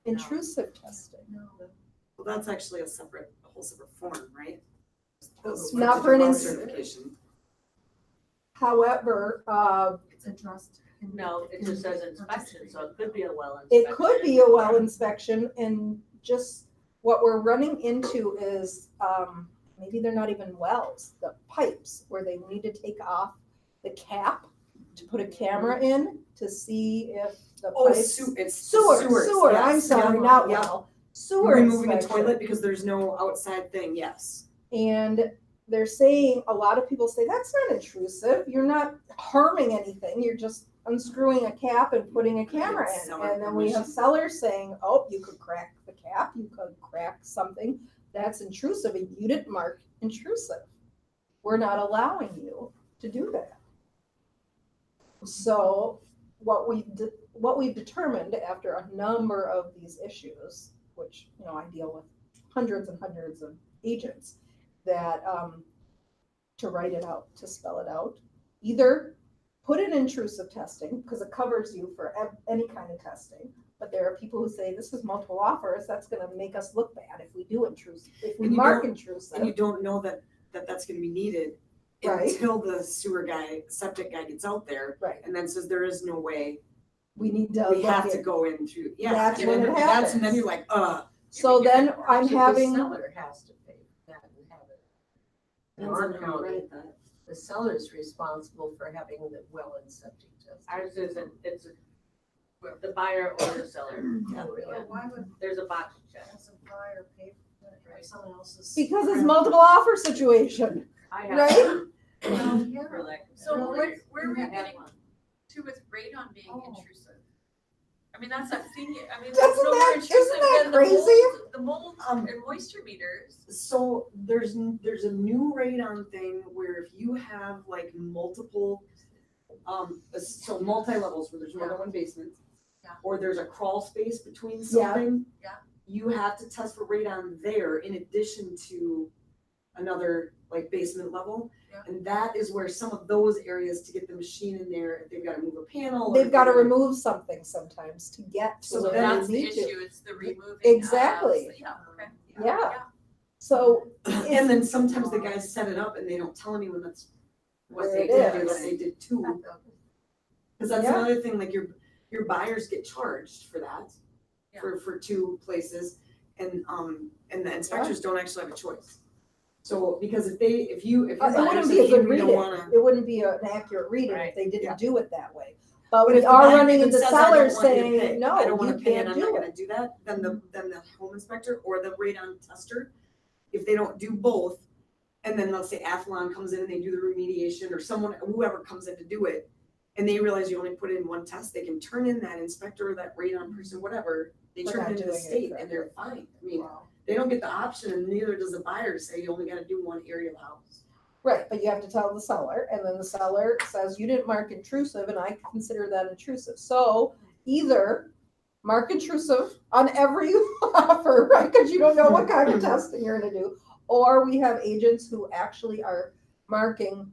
intrusive testing? Well, that's actually a whole separate form, right? Not for an Well ins- certification. However, It's addressed. No, it just says inspection, so it could be a well inspection. it could be a well inspection, and just what we're running into is maybe they're not even wells, the pipes where they need to take off the cap to put a camera in to see if the Oh, pipes. it's Sewer, sewers, I'm yes. sorry, Yeah, not yeah. well. Sewer Removing a inspection. toilet because there's no outside thing, yes. And they're saying, a lot of people say, that's not intrusive. You're not harming anything. You're just unscrewing a cap and putting a camera in. Seller And then we have permission. sellers saying, oh, you could crack the cap, you could crack something. That's intrusive, and you didn't mark intrusive. We're not allowing you to do that. So what we've determined after a number of these issues, which, I deal with hundreds and hundreds of agents, that to write it out, to spell it out, either put in intrusive testing because it covers you for any kind of testing. But there are people who say this is multiple offers. That's going to make us look bad if we do intrusive, if we And you mark don't- intrusive. And you don't know that's gonna be needed Right. until the septic guy gets out there Right. and then says there is no way, We need to. we look have at- to go in through, yeah. That's and when then it that's- And then happens. you're like, So then I'm So having. the seller has to pay for that and have it. In Depends our on how you county, write that. the seller's responsible for having the well and septic test. Ours isn't, it's the buyer or the seller. Why would There's a box check. as a buyer pay for that, or someone else's? Because it's multiple offer situation, I have. right? Well, yeah. For lack of So Really? where are we I have getting one. to with radon being Oh. intrusive? I mean, that's a thing, I mean, Isn't that's no more that- intrusive isn't that than crazy? the mold Um, and moisture meters. So there's a new radon thing where if you have like multiple, so multi-levels where there's more than one basement. Yeah. Or there's a crawl space between Yeah. something. Yeah. You have to test for radon there in addition to another like basement level. Yeah. And that is where some of those areas to get the machine in there, if they've gotta move a panel. or They've if got to they're gonna- remove something sometimes to get to So where then That's they the need to. issue, it's the removing of. Exactly. Yeah, okay. Yeah. So. And then sometimes the guys set it up and they don't tell anyone that's what Where they it did, or is. that they did too. Cause that's Yeah. another thing, like your buyers get charged for that, Yeah. for two places, and the inspectors don't actually have a choice. So, because if your It buyer wouldn't says, be a hey, good we don't reading. wanna. It wouldn't be an accurate reading if Right. they Yeah. didn't do it that way. But But we if the are buyer running even into says, I don't sellers want you to pay, saying, no, I don't wanna you pay and can't I'm not do gonna it. do that, then the home inspector or the radon tester, if they don't do both, and then let's say Athlon comes in and they do the remediation, or someone, whoever comes in to do it, and they realize you only put in one test, they can turn in that inspector or that radon person, whatever, they For turn not it into the doing it state and they're fine. I mean, they don't get the option and neither does the buyer to say you only gotta do one area of the house. Right, but you have to tell the seller, and then the seller says, you didn't mark intrusive, and I consider that intrusive. So either mark intrusive on every offer, right, because you don't know what kind of testing you're gonna do, or we have agents who actually are marking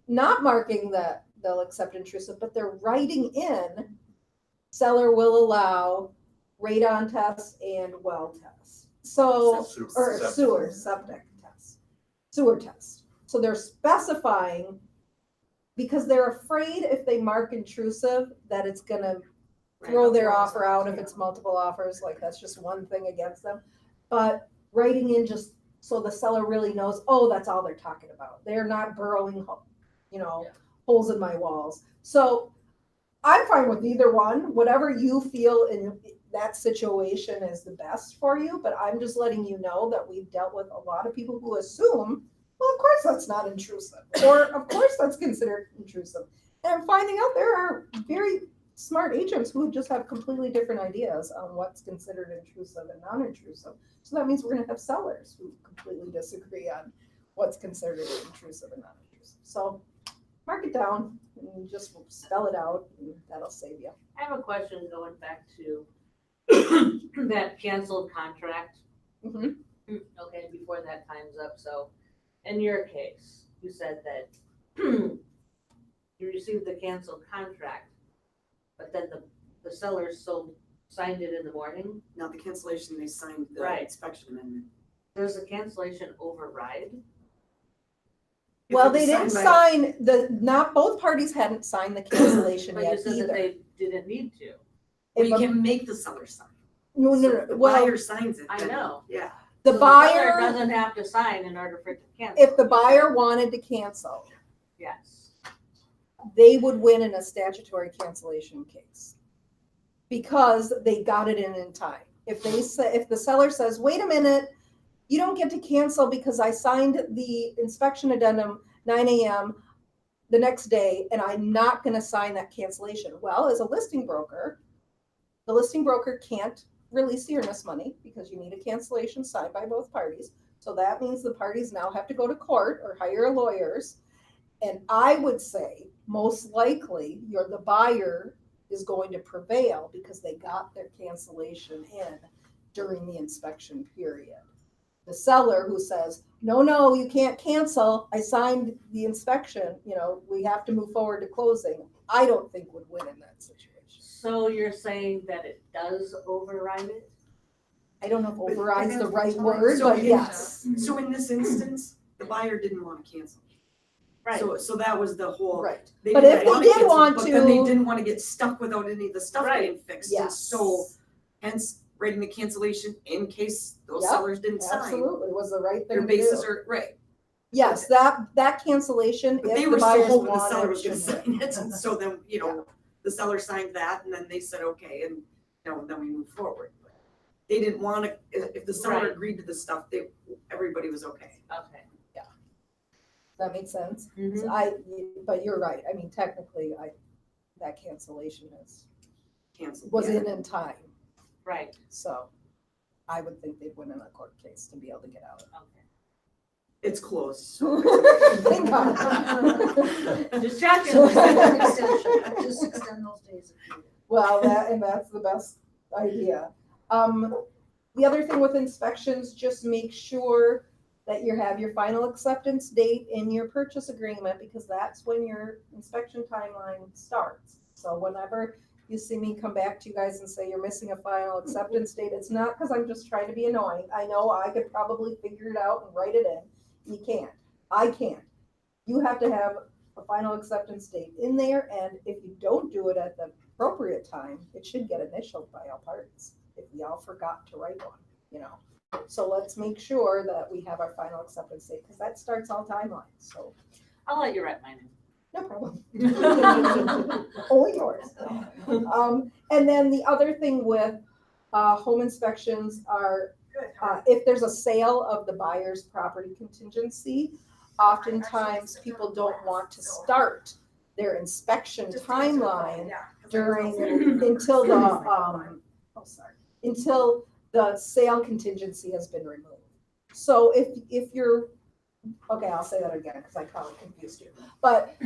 not marking that they'll accept intrusive, but they're writing in, seller will allow radon tests and well tests. So, or sewer, septic tests, sewer tests. So they're specifying, because they're afraid if they mark intrusive, that it's gonna throw their offer out if it's multiple offers, like that's just one thing against them. But writing in just So the seller really knows, oh, that's all they're talking about. They're not burrowing, Yeah. holes in my walls. So I'm fine with either one, whatever you feel in that situation is the best for you, but I'm just letting you know that we've dealt with a lot of people who assume, well, of course that's not intrusive, or of course that's considered intrusive. And I'm finding out there are very smart agents who just have completely different ideas on what's considered intrusive and non-intrusive. So that means we're gonna have sellers who completely disagree on what's considered intrusive and non-intrusive. So mark it down and just spell it out, and that'll save you. I have a question going back to that canceled contract. Mhm. Okay, before that time's up, so in your case, you said that you received the canceled contract, but then the seller signed it in the morning. Now the cancellation, they signed the Right. inspection amendment. Does the cancellation override? If Well, it was they didn't signed by- not both parties hadn't signed the cancellation But you yet said that either. they didn't need to. Well, If you a- can make the seller sign. No, So no, if the no, well, buyer signs it. I then- know. Yeah. the So seller buyer, doesn't have to sign in order for it to cancel. if the buyer wanted to cancel, Yes. they would win in a statutory cancellation case. Because they got it in time. If the seller says, wait a minute, you don't get to cancel because I signed the inspection addendum 9 a.m. the next day and I'm not gonna sign that cancellation. Well, as a listing broker, the listing broker can't release the earnest money because you need a cancellation signed by both parties. So that means the parties now have to go to court or hire lawyers. And I would say, most likely, the buyer is going to prevail because they got their cancellation in during the inspection period. The seller who says, no, you can't cancel, I signed the inspection, we have to move forward to closing, I don't think would win in that situation. So you're saying that it does override it? I don't know if But override's the depends right on word, So but in- yes, So in this instance, the buyer didn't want to cancel. Right. So that was the whole. right. They But didn't if they wanna did cancel, want But then they to- didn't want to get stuck without any of the stuff Right. getting fixed. And Yes. so hence writing the cancellation in case those Yep, sellers didn't sign. Absolutely, was the right Their thing to bases do. are, right. Yes, that cancellation, But they if were the still buyers hoping the seller wanted, was gonna should sign it. And so then, the seller signed that and then they said, okay, and then we moved forward. But they didn't want to, if the seller Right. agreed to the stuff, everybody was okay. Okay. that make sense? Mhm. So but you're right, I mean, technically, that cancellation Canceled. was yeah. in time, Right, so I would think they'd win in a court case to be able to get out. okay. It's closed, so. Thank God. Just checking. Just extend those days if you. Well, that's the best idea. The other thing with inspections, just make sure that you have your final acceptance date in your purchase agreement, because that's when your inspection timeline starts. So whenever you see me come back to you guys and say you're missing a final acceptance date, it's not because I'm just trying to be annoying. I know I could probably figure it out and write it in. You can't. I can't. You have to have a final acceptance date in there, and if you don't do it at the appropriate time, it should get initialed by all parties if we all forgot to write one, So let's make sure that we have our final acceptance date, because that starts all timelines, so I'll let you write mine in. no problem. Only yours. And then the other thing with home inspections are, if there's a sale of the buyer's property contingency, oftentimes people don't want to start their inspection timeline until the sale contingency has been removed. So if you're, okay, I'll say that again because I probably confused you. But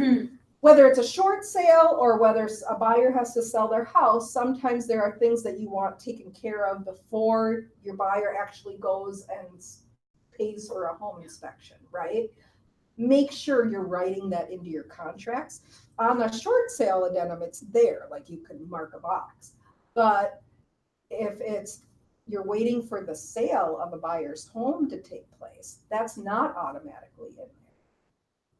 whether it's a short sale or whether a buyer has to sell their house, sometimes there are things that you want taken care of before your buyer actually goes and pays for a home inspection, right? Make sure you're writing that into your contracts. On the short sale addendum, it's there, like you can mark a box. But if you're waiting for the sale of a buyer's home to take place, that's not automatically in there.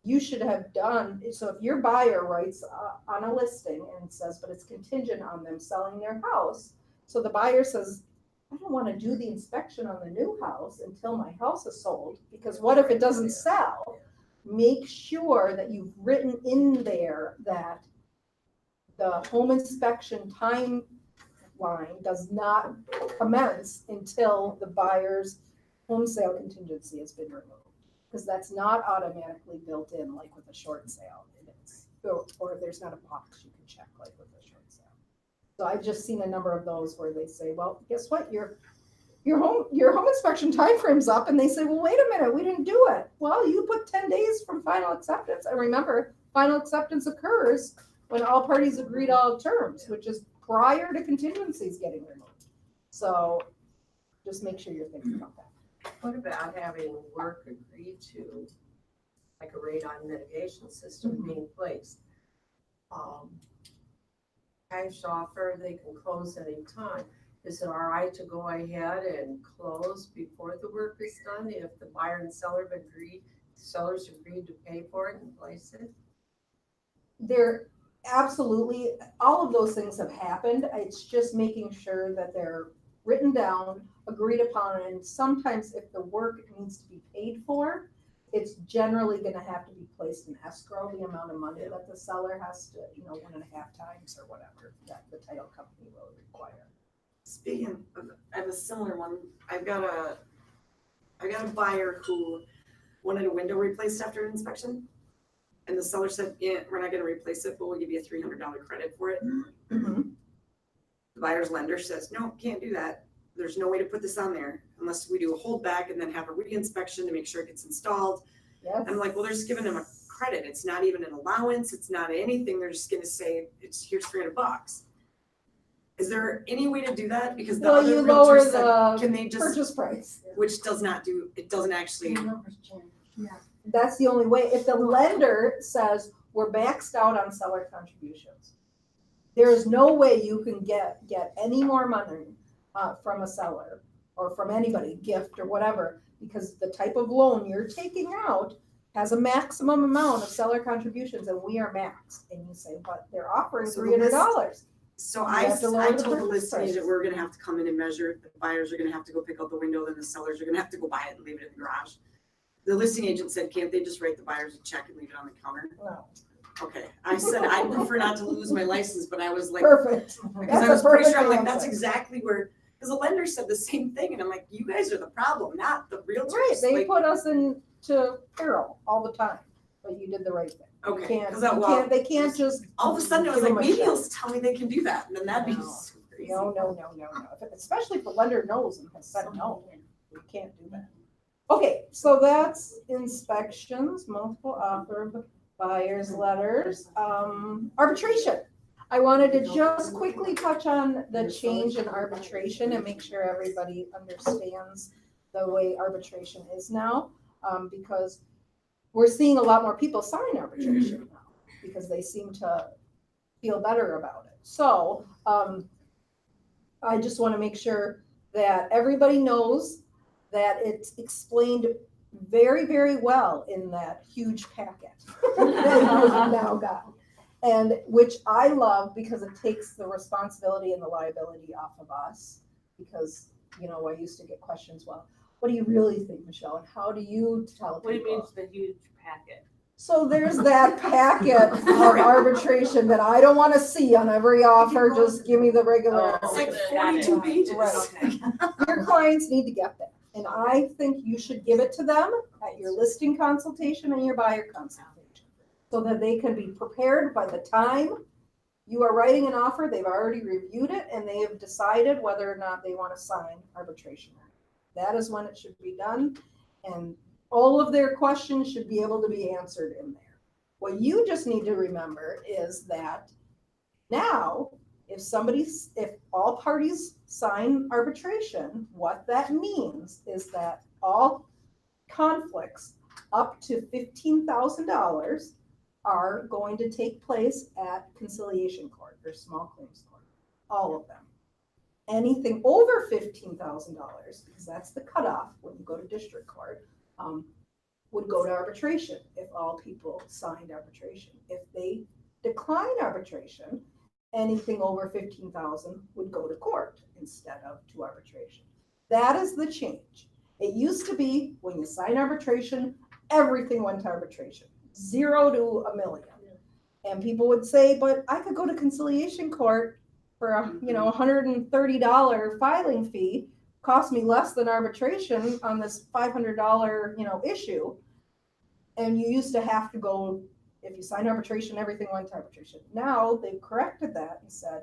You should have done, so if your buyer writes on a listing and says, but it's contingent on them selling their house, so the buyer says, I don't wanna do the inspection on the new house until my house is sold, because what if it doesn't sell? Make sure that you've written in there that the home inspection timeline does not commence until the buyer's home sale contingency has been removed. Because that's not automatically built in like with a short sale. It is. Or there's not a box you can check like with a short sale. So I've just seen a number of those where they say, well, guess what? Your home inspection timeframe's up, and they say, well, wait a minute, we didn't do it. Well, you put 10 days from final acceptance. And remember, final acceptance occurs when all parties agree to all terms, which is prior to contingencies getting removed. So just make sure you're thinking about that. What about having work agree to, like a radon mitigation system being placed? Cash offer, they can close any time. Is it all right to go ahead and close before the work is done if the buyer and seller have agreed, sellers agreed to pay for it and place it? They're absolutely, all of those things have happened. It's just making sure that they're written down, agreed upon, and sometimes if the work needs to be paid for, it's generally gonna have to be placed in escrow, the amount of money that the seller has to, 1.5 times or whatever that the title company will require. Speaking of, I have a similar one. I've got a buyer who wanted a window replaced after inspection. And the seller said, yeah, we're not gonna replace it, but we'll give you a $300 credit for it. Mm-hmm. The buyer's lender says, no, can't do that. There's no way to put this on there unless we do a holdback and then have a re-inspection to make sure it gets installed. Yes. And I'm like, well, they're just giving them a credit. It's not even an allowance. It's not anything. They're just gonna say, here's $300. Is there any way to do that? Because the Well, other you realtor lower said, the can they just, purchase price. which does not do, it doesn't actually, That's the only way. If the lender says we're maxed out on seller contributions, there is no way you can get any more money from a seller or from anybody, gift or whatever, because the type of loan you're taking out has a maximum amount of seller contributions, and we are maxed. And you say, but they're offering So the $300. so You I have to lower the told the purchase listing agent, price. we're gonna have to come in and measure. The buyers are gonna have to go pick out the window, then the sellers are gonna have to go buy it and leave it in the garage. The listing agent said, can't they just write the buyers a check and leave it on the counter? No. Okay, I said, I prefer not to lose my license, but I was like, Perfect. because That's I a was pretty perfect sure, I'm like, that's answer. exactly where, because the lender said the same thing, and I'm like, you guys are the problem, not the realtors. Right, they Like, put us into peril all the time, but you did the right thing. You okay, can't, because they can't just. all of a sudden I was give like, them a maybe check. he'll tell me they can do that, and then that'd be No. so crazy. No. Especially if the lender knows and has said no, you can't do that. Okay, so that's inspections, multiple offer, buyer's letters, arbitration. I wanted to just quickly touch on the change in arbitration and make sure everybody understands the way arbitration is now, because we're seeing a lot more people sign arbitration now because they seem to feel better about it. So I just want to make sure that everybody knows that it's explained very, very well in that huge packet that you've now got. And which I love because it takes the responsibility and the liability off of us. Because, I used to get questions, well, what do you really think, Michelle? And how do you tell people? What do you mean it's the huge packet? So there's that packet for arbitration that I don't want to see on every offer. Just give me the regular. It's like Got it. 42 pages. Right. Okay. Your clients need to get that. And I think you should give it to them at your listing consultation and your buyer consultation so that they can be prepared by the time you are writing an offer. They've already reviewed it and they have decided whether or not they want to sign arbitration. That is when it should be done. And all of their questions should be able to be answered in there. What you just need to remember is that now, if all parties sign arbitration, what that means is that all conflicts up to $15,000 are going to take place at conciliation court or small claims court, all of them. Anything over $15,000, because that's the cutoff when you go to district court, would go to arbitration if all people signed arbitration. If they decline arbitration, anything over 15,000 would go to court instead of to arbitration. That is the change. It used to be when you sign arbitration, everything went to arbitration, 0 to a million. And people would say, but I could go to conciliation court for a $130 filing fee, cost me less than arbitration on this $500 issue. And you used to have to go, if you sign arbitration, everything went to arbitration. Now they've corrected that and said,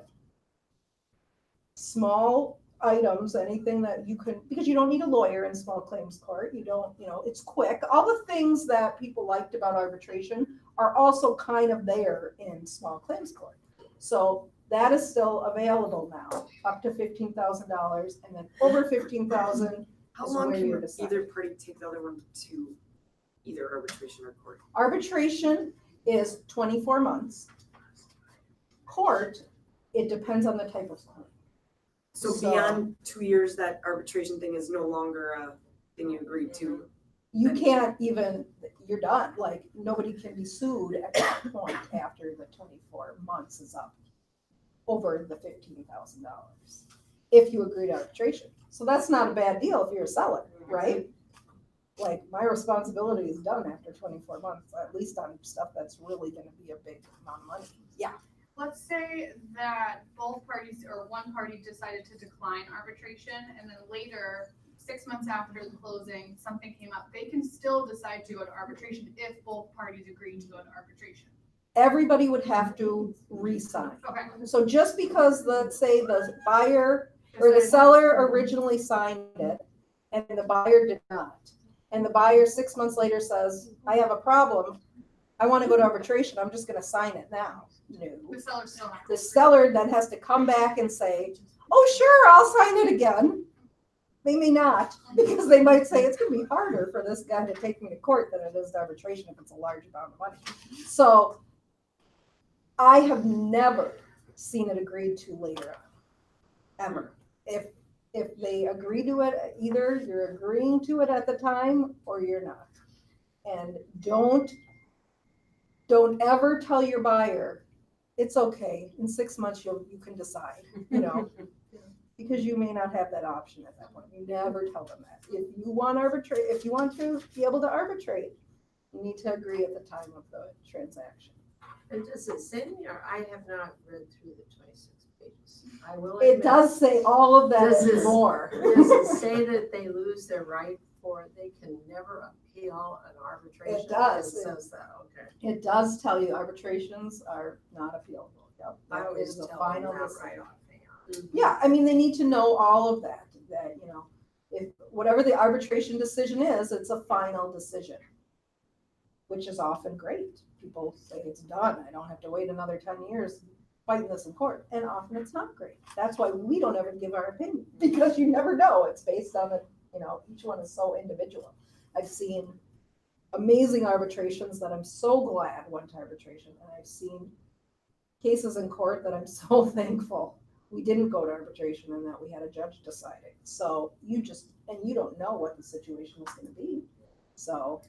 small items, anything that you could, because you don't need a lawyer in small claims court. You don't, it's quick. All the things that people liked about arbitration are also kind of there in small claims court. So that is still available now, up to $15,000, and then over 15,000. How is long where can you decide. either party take the other one to either arbitration or court? Arbitration is 24 months. Court, it depends on the type of claim. So beyond 2 years, that arbitration thing is no longer a thing you agreed to. You can't even, you're done. Like, nobody can be sued at that point after the 24 months is up over the $15,000 if you agree to arbitration. So that's not a bad deal if you're a seller, right? Like, my responsibility is done after 24 months, at least on stuff that's really going to be a big amount of money. Yeah. Let's say that both parties or one party decided to decline arbitration, and then later, 6 months after the closing, something came up. They can still decide to go to arbitration if both parties agree to go to arbitration. Everybody would have to re-sign. Okay. So just because, let's say, the buyer or the seller originally signed it and the buyer did not, and the buyer 6 months later says, I have a problem, I want to go to arbitration, I'm just going to sign it now. No. The seller still has. The seller then has to come back and say, oh, sure, I'll sign it again. They may not, because they might say it's going to be harder for this guy to take me to court than it is to arbitration if it's a large amount of money. So I have never seen it agreed to later on, ever. If they agree to it, either you're agreeing to it at the time or you're not. And don't ever tell your buyer, it's okay, in 6 months you can decide, because you may not have that option at that point. You never tell them that. If you want to be able to arbitrate, you need to agree at the time of the transaction. And does it say in here, I have not read through the 26 pages. I will It admit, does say all of that Does and it- more. Does it say that they lose their right they can never appeal an arbitration? It does. It says that, okay. It does tell you arbitrations are not appealable. Yep. I That always is the tell final them that decision. right offhand. Yeah, I mean, they need to know all of that, if whatever the arbitration decision is, it's a final decision, which is often great. People say it's done. I don't have to wait another 10 years fighting this in court. And often it's not great. That's why we don't ever give our opinion, because you never know. It's based on each one is so individual. I've seen amazing arbitrations that I'm so glad went to arbitration. And I've seen cases in court that I'm so thankful we didn't go to arbitration and that we had a judge deciding. So you don't know what the situation is going to be. So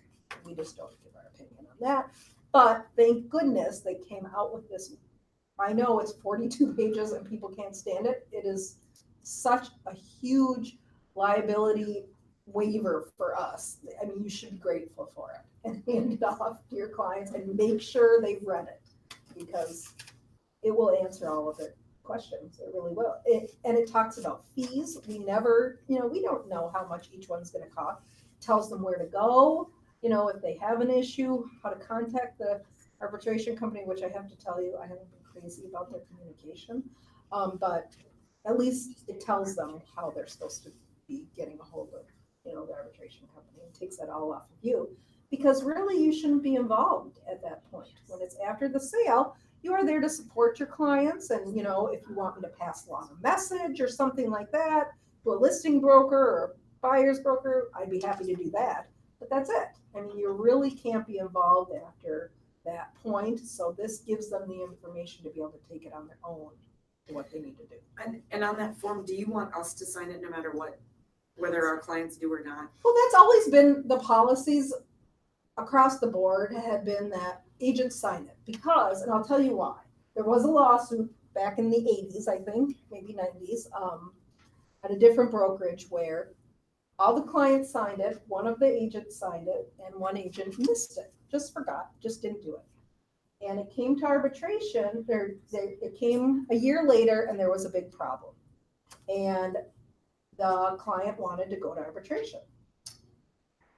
we just don't give our opinion on that. But thank goodness they came out with this. I know it's 42 pages and people can't stand it. It is such a huge liability waiver for us. I mean, you should be grateful for it and hand it off to your clients and make sure they've read it, because it will answer all of their questions. It really will. And it talks about fees. We never, we don't know how much each one's going to cost. It tells them where to go, if they have an issue, how to contact the arbitration company, which I have to tell you, I haven't been crazy about their communication. But at least it tells them how they're supposed to be getting a hold of, the arbitration company. It takes that all off of you, because really you shouldn't be involved at that point. When it's after the sale, you are there to support your clients. And, if you want me to pass along a message or something like that to a listing broker or a buyer's broker, I'd be happy to do that. But that's it. I mean, you really can't be involved after that point. So this gives them the information to be able to take it on their own to what they need to do. And on that form, do you want us to sign it no matter what, whether our clients do or not? Well, that's always been the policies across the board, had been that agents sign it because, and I'll tell you why. There was a lawsuit back in the 80s, I think, maybe 90s, at a different brokerage where all the clients signed it, one of the agents signed it, and one agent missed it, just forgot, just didn't do it. And it came to arbitration, it came a year later, and there was a big problem. And the client wanted to go to arbitration.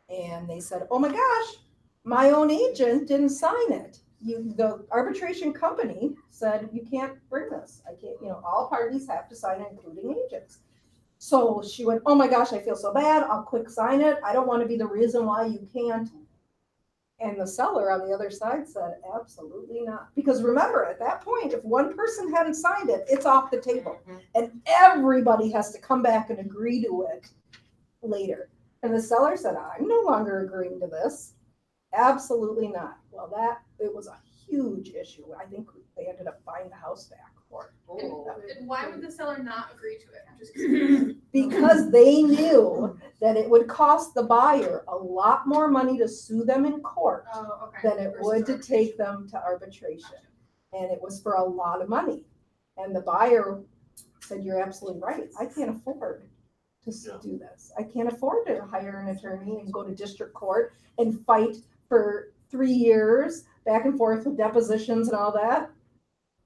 And they said, oh my gosh, my own agent didn't sign it. The arbitration company said, you can't bring this. I can't, all parties have to sign it, including agents. So she went, oh my gosh, I feel so bad. I'll quick sign it. I don't want to be the reason why you can't. And the seller on the other side said, absolutely not. Because remember, at that point, if one person hadn't signed it, it's off the table. And everybody has to come back and agree to it later. And the seller said, I'm no longer agreeing to this. Absolutely not. Well, it was a huge issue. I think they ended up buying the house back for it. And why would the seller not agree to it? I'm just curious. Because they knew that it would cost the buyer a lot more money to sue them in court Oh, okay. than it would to take them to arbitration. And it was for a lot of money. And the buyer said, you're absolutely right. I can't afford to do this. I can't afford to hire an attorney and go to district court and fight for 3 years back and forth with depositions and all that.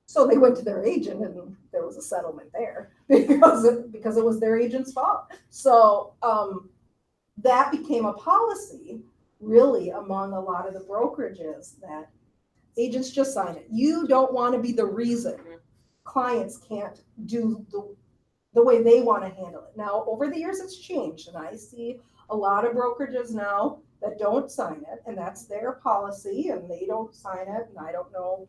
So they went to their agent and there was a settlement there because it was their agent's fault. So that became a policy really among a lot of the brokerages that agents just sign it. You don't want to be the reason clients can't do the way they want to handle it. Now, over the years, it's changed, and I see a lot of brokerages now that don't sign it, and that's their policy, and they don't sign it, and I don't know,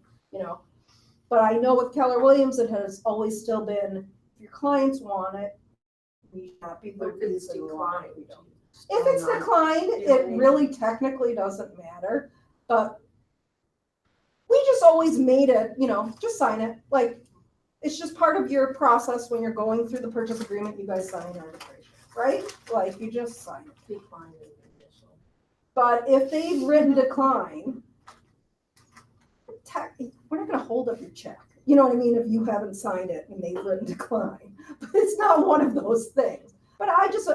But I know with Keller Williams, it has always still been, if your clients want it, we should not be the But if it's reason why declined. we don't. If it's declined, it really technically doesn't matter, but we just always made it, just sign it. Like, it's just part of your process when you're going through the purchase agreement, you guys sign arbitration, right? Like, you just sign it. Decline the initial. But if they've written decline, we're not gonna hold up your check. You know what I mean? If you haven't signed it and they've written decline, but it's not one of those things. But I just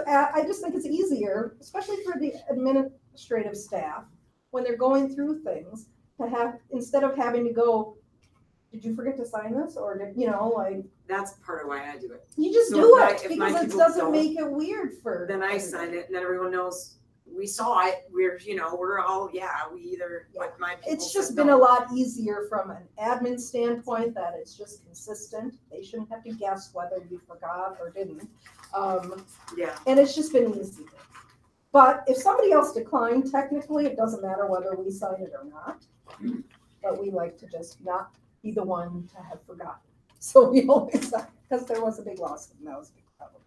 think it's easier, especially for the administrative staff, when they're going through things, to have, instead of having to go, did you forget to sign this? Or did, That's part of why I do it. you just So do if it my because it people doesn't don't, make it weird for. Then I sign it and then everyone knows we saw it. We're all, we either, like my people It's just said been no. a lot easier from an admin standpoint that it's just consistent. They shouldn't have to guess whether you forgot or didn't. Yeah, And it's just been easy. But if somebody else declined, technically, it doesn't matter whether we sign it or not. But we like to just not be the one to have forgotten. So we always sign, because there was a big lawsuit and that was a big problem.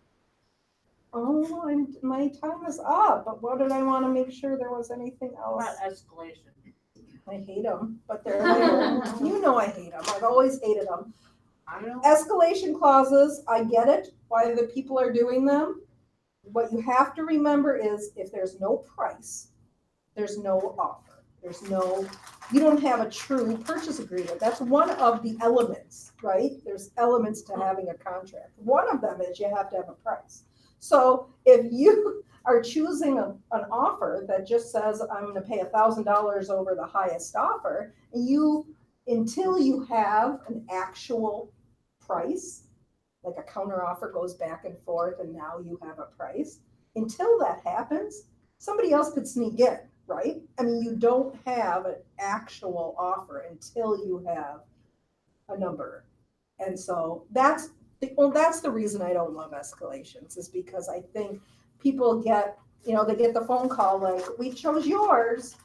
Oh, my time is up, but what did I want to make sure there was anything How else? about escalation? I hate them, but they're there. I hate them. I've always hated them. I don't. Escalation clauses, I get it, why the people are doing them. What you have to remember is if there's no price, there's no offer. You don't have a true purchase agreement. That's one of the elements, right? There's elements to having a contract. One of them is you have to have a price. So if you are choosing an offer that just says, I'm going to pay $1,000 over the highest offer, and until you have an actual price, like a counter offer goes back and forth and now you have a price, until that happens, somebody else could sneak in, right? I mean, you don't have an actual offer until you have a number. And so that's the reason I don't love escalations, is because I think people get, they get the phone call like, we chose yours,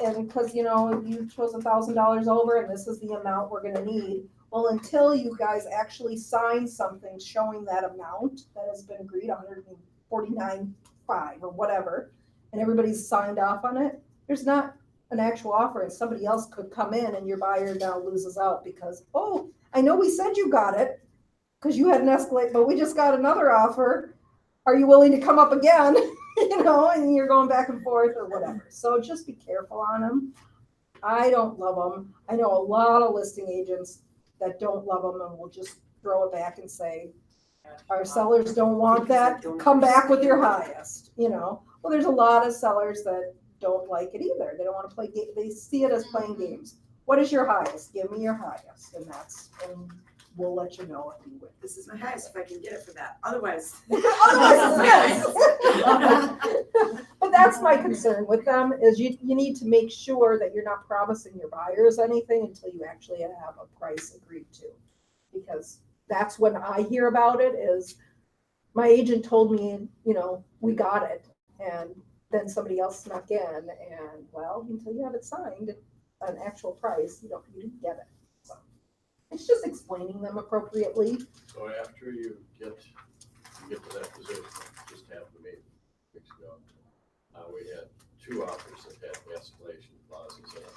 and because, you chose $1,000 over and this is the amount we're gonna need. Well, until you guys actually sign something showing that amount that has been agreed, $149.5 or whatever, and everybody's signed off on it, there's not an actual offer, and somebody else could come in and your buyer now loses out because, oh, I know we said you got it because you had an escalate, but we just got another offer. Are you willing to come up again? And you're going back and forth or whatever. So just be careful on them. I don't love them. I know a lot of listing agents that don't love them and will just throw it back and say, our sellers don't want that, come back with your highest, you know? Well, there's a lot of sellers that don't like it either. They don't want to play, they see it as playing games. What is your highest? Give me your highest, and we'll let you know if you win. This is my highest if I can get it for that. Otherwise. Otherwise, yes. But that's my concern with them, is you need to make sure that you're not promising your buyers anything until you actually have a price agreed to. Because that's when I hear about it, is my agent told me, you know, we got it. And then somebody else snuck in, and well, until you have it signed, an actual price, you didn't get it. So it's just explaining them appropriately. So after you get to that position, just happened to me weeks ago, we had two offers that had escalation clauses in it.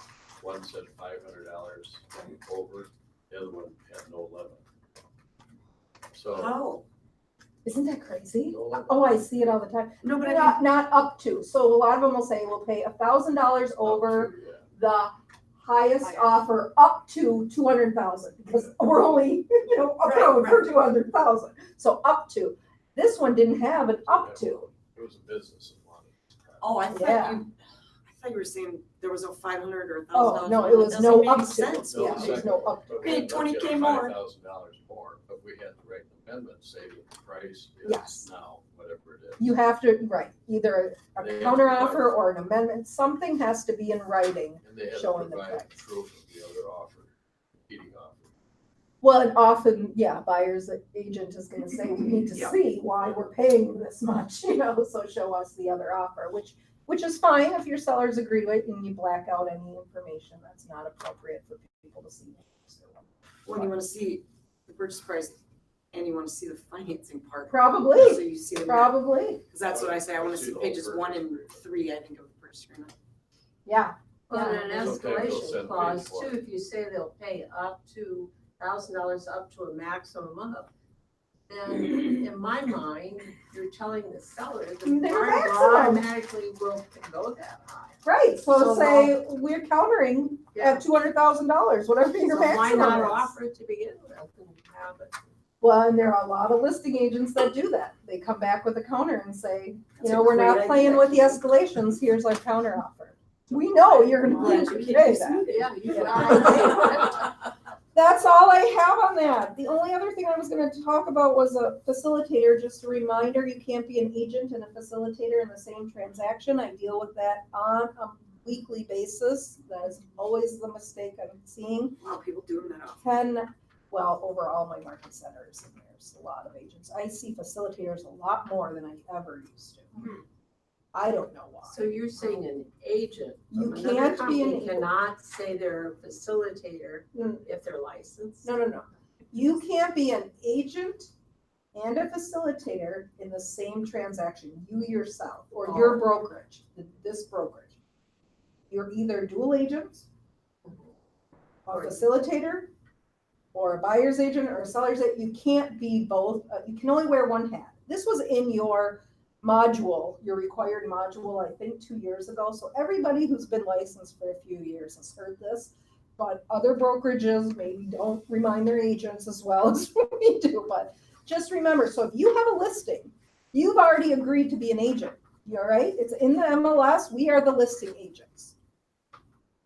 One said $500 over, the other one had no limit. So, Oh, Isn't that crazy? No limit. Oh, I see it all the time. no, but I Not up to. So a lot of them will say, we'll pay $1,000 over up to, yeah. the highest offer up to 200,000, because we're only, approved for 200,000. So up to. This one didn't have an up to. It was a business of money. Oh, I Yeah. thought you were saying there was no 500 or Oh, $1,000. no, it was Doesn't no make up to. sense. Yeah, there's no up to. Okay, 20K more. $5,000 more, but we had to write an amendment saying that the price Yes. is now, whatever it is. You have to, right, either a They have to counter provide- offer or an amendment. Something has to be in writing. And they had to showing the provide price. proof of the other offer, competing offer. Well, and often, yeah, buyer's agent is gonna say, we need to Yeah. see why we're paying this much, so show us the other offer, which is fine if your sellers agree to it and you black out any information that's not appropriate for people to see. When you want to see the purchase price and you want to see the financing part. So Probably, you see them. probably, Because that's what I say. I want to See see the pages whole 1 and purchase 3, I think, of the purchase agreement. yeah. Well, Yeah. and an Sometimes they'll escalation send clause paperwork. too, if you say they'll pay up to $1,000 up to a maximum of, then in my mind, you're telling the seller that Their our maximum. automatically will go that high. Right, so So say we're countering Yeah. at $200,000, whatever your So why maximum not is. offer it to begin with and have it? Well, and there are a lot of listing agents that do that. They come back with a counter and say, That's a we're not great playing idea. with the escalations, here's our counter offer. We know you're gonna Glad pay you that. Yeah, you Yeah. That's all I have on that. The only other thing I was gonna talk about was a facilitator. Just a reminder, you can't be an agent and a facilitator in the same transaction. I deal with that on a weekly basis. That is always the mistake I'm seeing. Wow, people doing that often. Over all my market centers, and there's a lot of agents. I see facilitators a lot more than I ever used to. I don't know why. So you're saying an agent You from another can't be an company agent. cannot say they're a facilitator Mm. if they're licensed? No. You can't be an agent and a facilitator in the same transaction, you yourself, or your brokerage, this brokerage. You're either dual agent, a facilitator, or a buyer's agent or a seller's agent. You can't be both. You can only wear one hat. This was in your module, your required module, I think 2 years ago. So everybody who's been licensed for a few years has heard this, but other brokerages maybe don't remind their agents as well as we do. But just remember, so if you have a listing, you've already agreed to be an agent. You all right? It's in the MLS. We are the listing agents.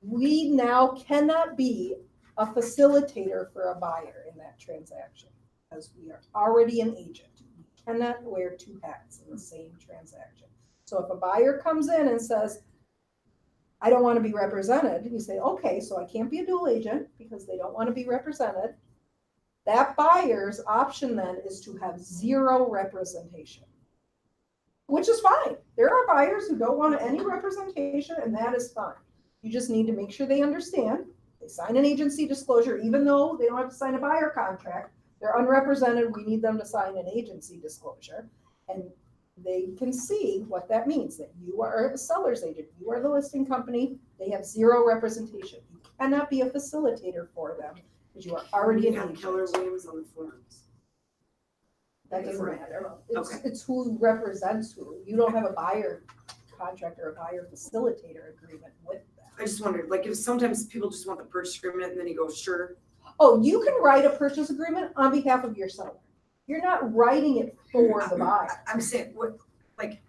We now cannot be a facilitator for a buyer in that transaction because we are already an agent. We cannot wear two hats in the same transaction. So if a buyer comes in and says, I don't want to be represented, you say, okay, so I can't be a dual agent because they don't want to be represented. That buyer's option then is to have zero representation, which is fine. There are buyers who don't want any representation, and that is fine. You just need to make sure they understand. They sign an agency disclosure, even though they don't have to sign a buyer contract. They're unrepresented. We need them to sign an agency disclosure. And they can see what that means, that you are a seller's agent. You are the listing company. They have zero representation. You cannot be a facilitator for them because you are already an You have agent. Keller Williams on the forums. That doesn't matter. Okay. It's who represents who. You don't have a buyer contract or a buyer facilitator agreement with them. I just wondered, like, if sometimes people just want the purchase agreement and then you go, sure, Oh, you can write a purchase agreement on behalf of your seller. You're not writing it for the buyer. I'm saying, what, like,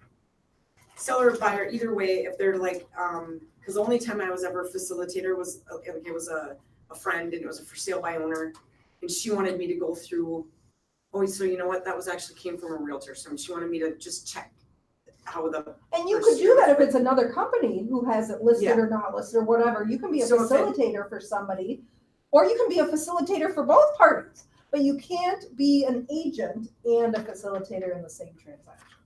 seller or buyer, either way, if they're like, cause the only time I was ever a facilitator was, it was a friend and it was a for sale by owner. And she wanted me to go through, oh, so you know what, that was actually came from a realtor, so she wanted me to just check how the. And you could do that if it's another company who has it listed or not listed or whatever. You can be a So if it- facilitator for somebody, or you can be a facilitator for both parties. But you can't be an agent and a facilitator in the same transaction.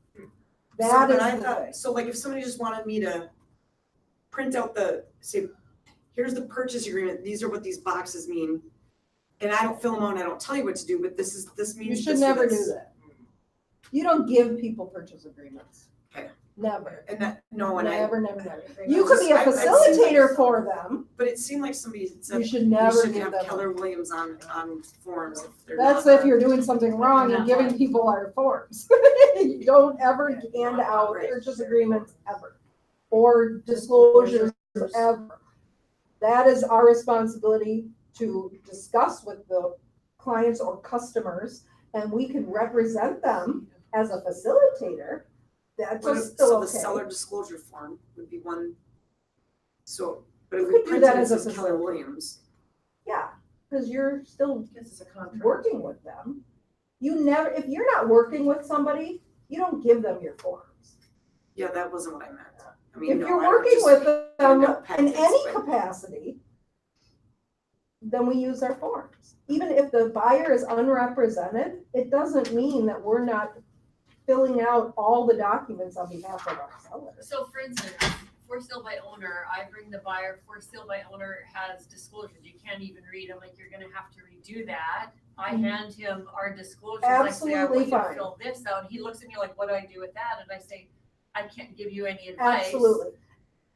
That So, is but I the thought, thing. so like if somebody just wanted me to print out say, here's the purchase agreement, these are what these boxes mean. And I don't fill them out and I don't tell you what to do, but this means You should this, never do this. that. You don't give people purchase agreements. Okay. Never. And that, no, and I, Never. You could be a I've seen facilitator this. for them. but it seemed like somebody said You should we never shouldn't give have them. Keller Williams on forums if they're That's not. if you're doing something wrong and not giving lying. people our forms. You don't ever hand out Right. purchase agreements ever, or disclosures ever. That is our responsibility to discuss with the clients or customers, and we can represent them as a facilitator. That's What just if- so still the okay. seller disclosure form would be one. So, but if You we could do print it, that it as a says Keller facilitator. Williams. Yeah, because you're still Because it's a contract. working with them. You never, if you're not working with somebody, you don't give them your forms. Yeah, that wasn't what I meant. I mean, If no, you're I don't working just with them hand out in packets, any but- capacity, then we use our forms. Even if the buyer is unrepresented, it doesn't mean that we're not filling out all the documents on behalf of our sellers. So for instance, for sale by owner, I bring the buyer, for sale by owner has disclosures, you can't even read, I'm like, you're gonna have to redo that. I hand him our disclosures, I say, I want Absolutely you to fine. fill this out, he looks at me like, what do I do with that? And I say, I can't give you any advice. Absolutely.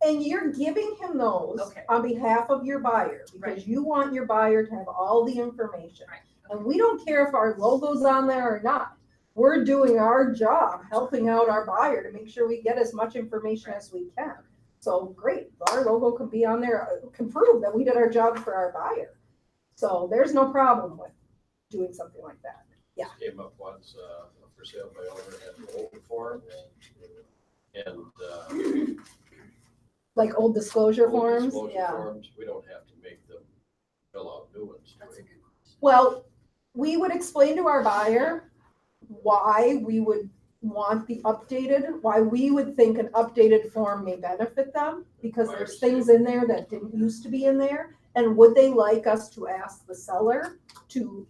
And you're giving him those Okay. on behalf of your buyer, because Right. you want your buyer to have all the information. Right. And we don't care if our logo's on there or not. We're doing our job, helping out our buyer to make sure we get as much information as we can. So great, our logo can be on there, can prove that we did our job for our buyer. So there's no problem with doing something like that. Yeah. Came up once, for sale by owner had an old form and, Like old disclosure old forms, disclosure yeah. forms, we don't have to make them fill out new ones, do That's a we? good question. Well, we would explain to our buyer why we would want the updated, why we would think an updated form may benefit them, because there's things in there that didn't used to be in there. And would they like us to ask the seller to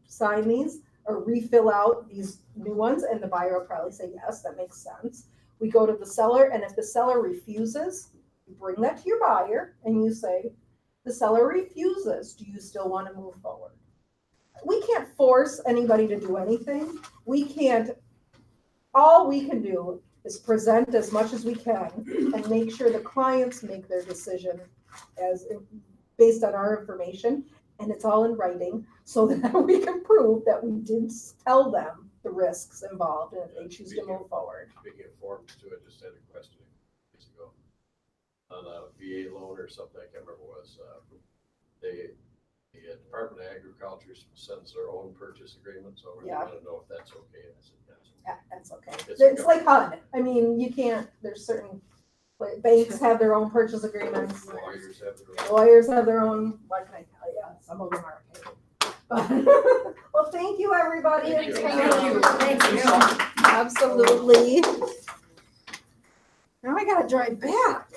sign these or refill out these new ones? And the buyer will probably say, yes, that makes sense. We go to the seller, and if the seller refuses, you bring that to your buyer and you say, the seller refuses, do you still want to move forward? We can't force anybody to do anything. All we can do is present as much as we can and make sure the clients make their decision based on our information, and it's all in writing so that we can prove that we did tell them the risks involved and if they choose to move forward. Speaking of forms too, I just had a question years ago on a VA loan or something, I can't remember what it was, the Department of Agriculture sends their own purchase agreements over, they Yeah. wanna know if that's okay, and I said, yes. Yeah, that's okay. It's It's okay. like HUD. I mean, you can't, there's certain, banks have their own purchase agreements. Lawyers have their own. Lawyers have their own, what can I tell you, some of them are okay. Well, thank you, everybody. Thank you. Thank you. Thank you. Absolutely. Now I gotta drive back.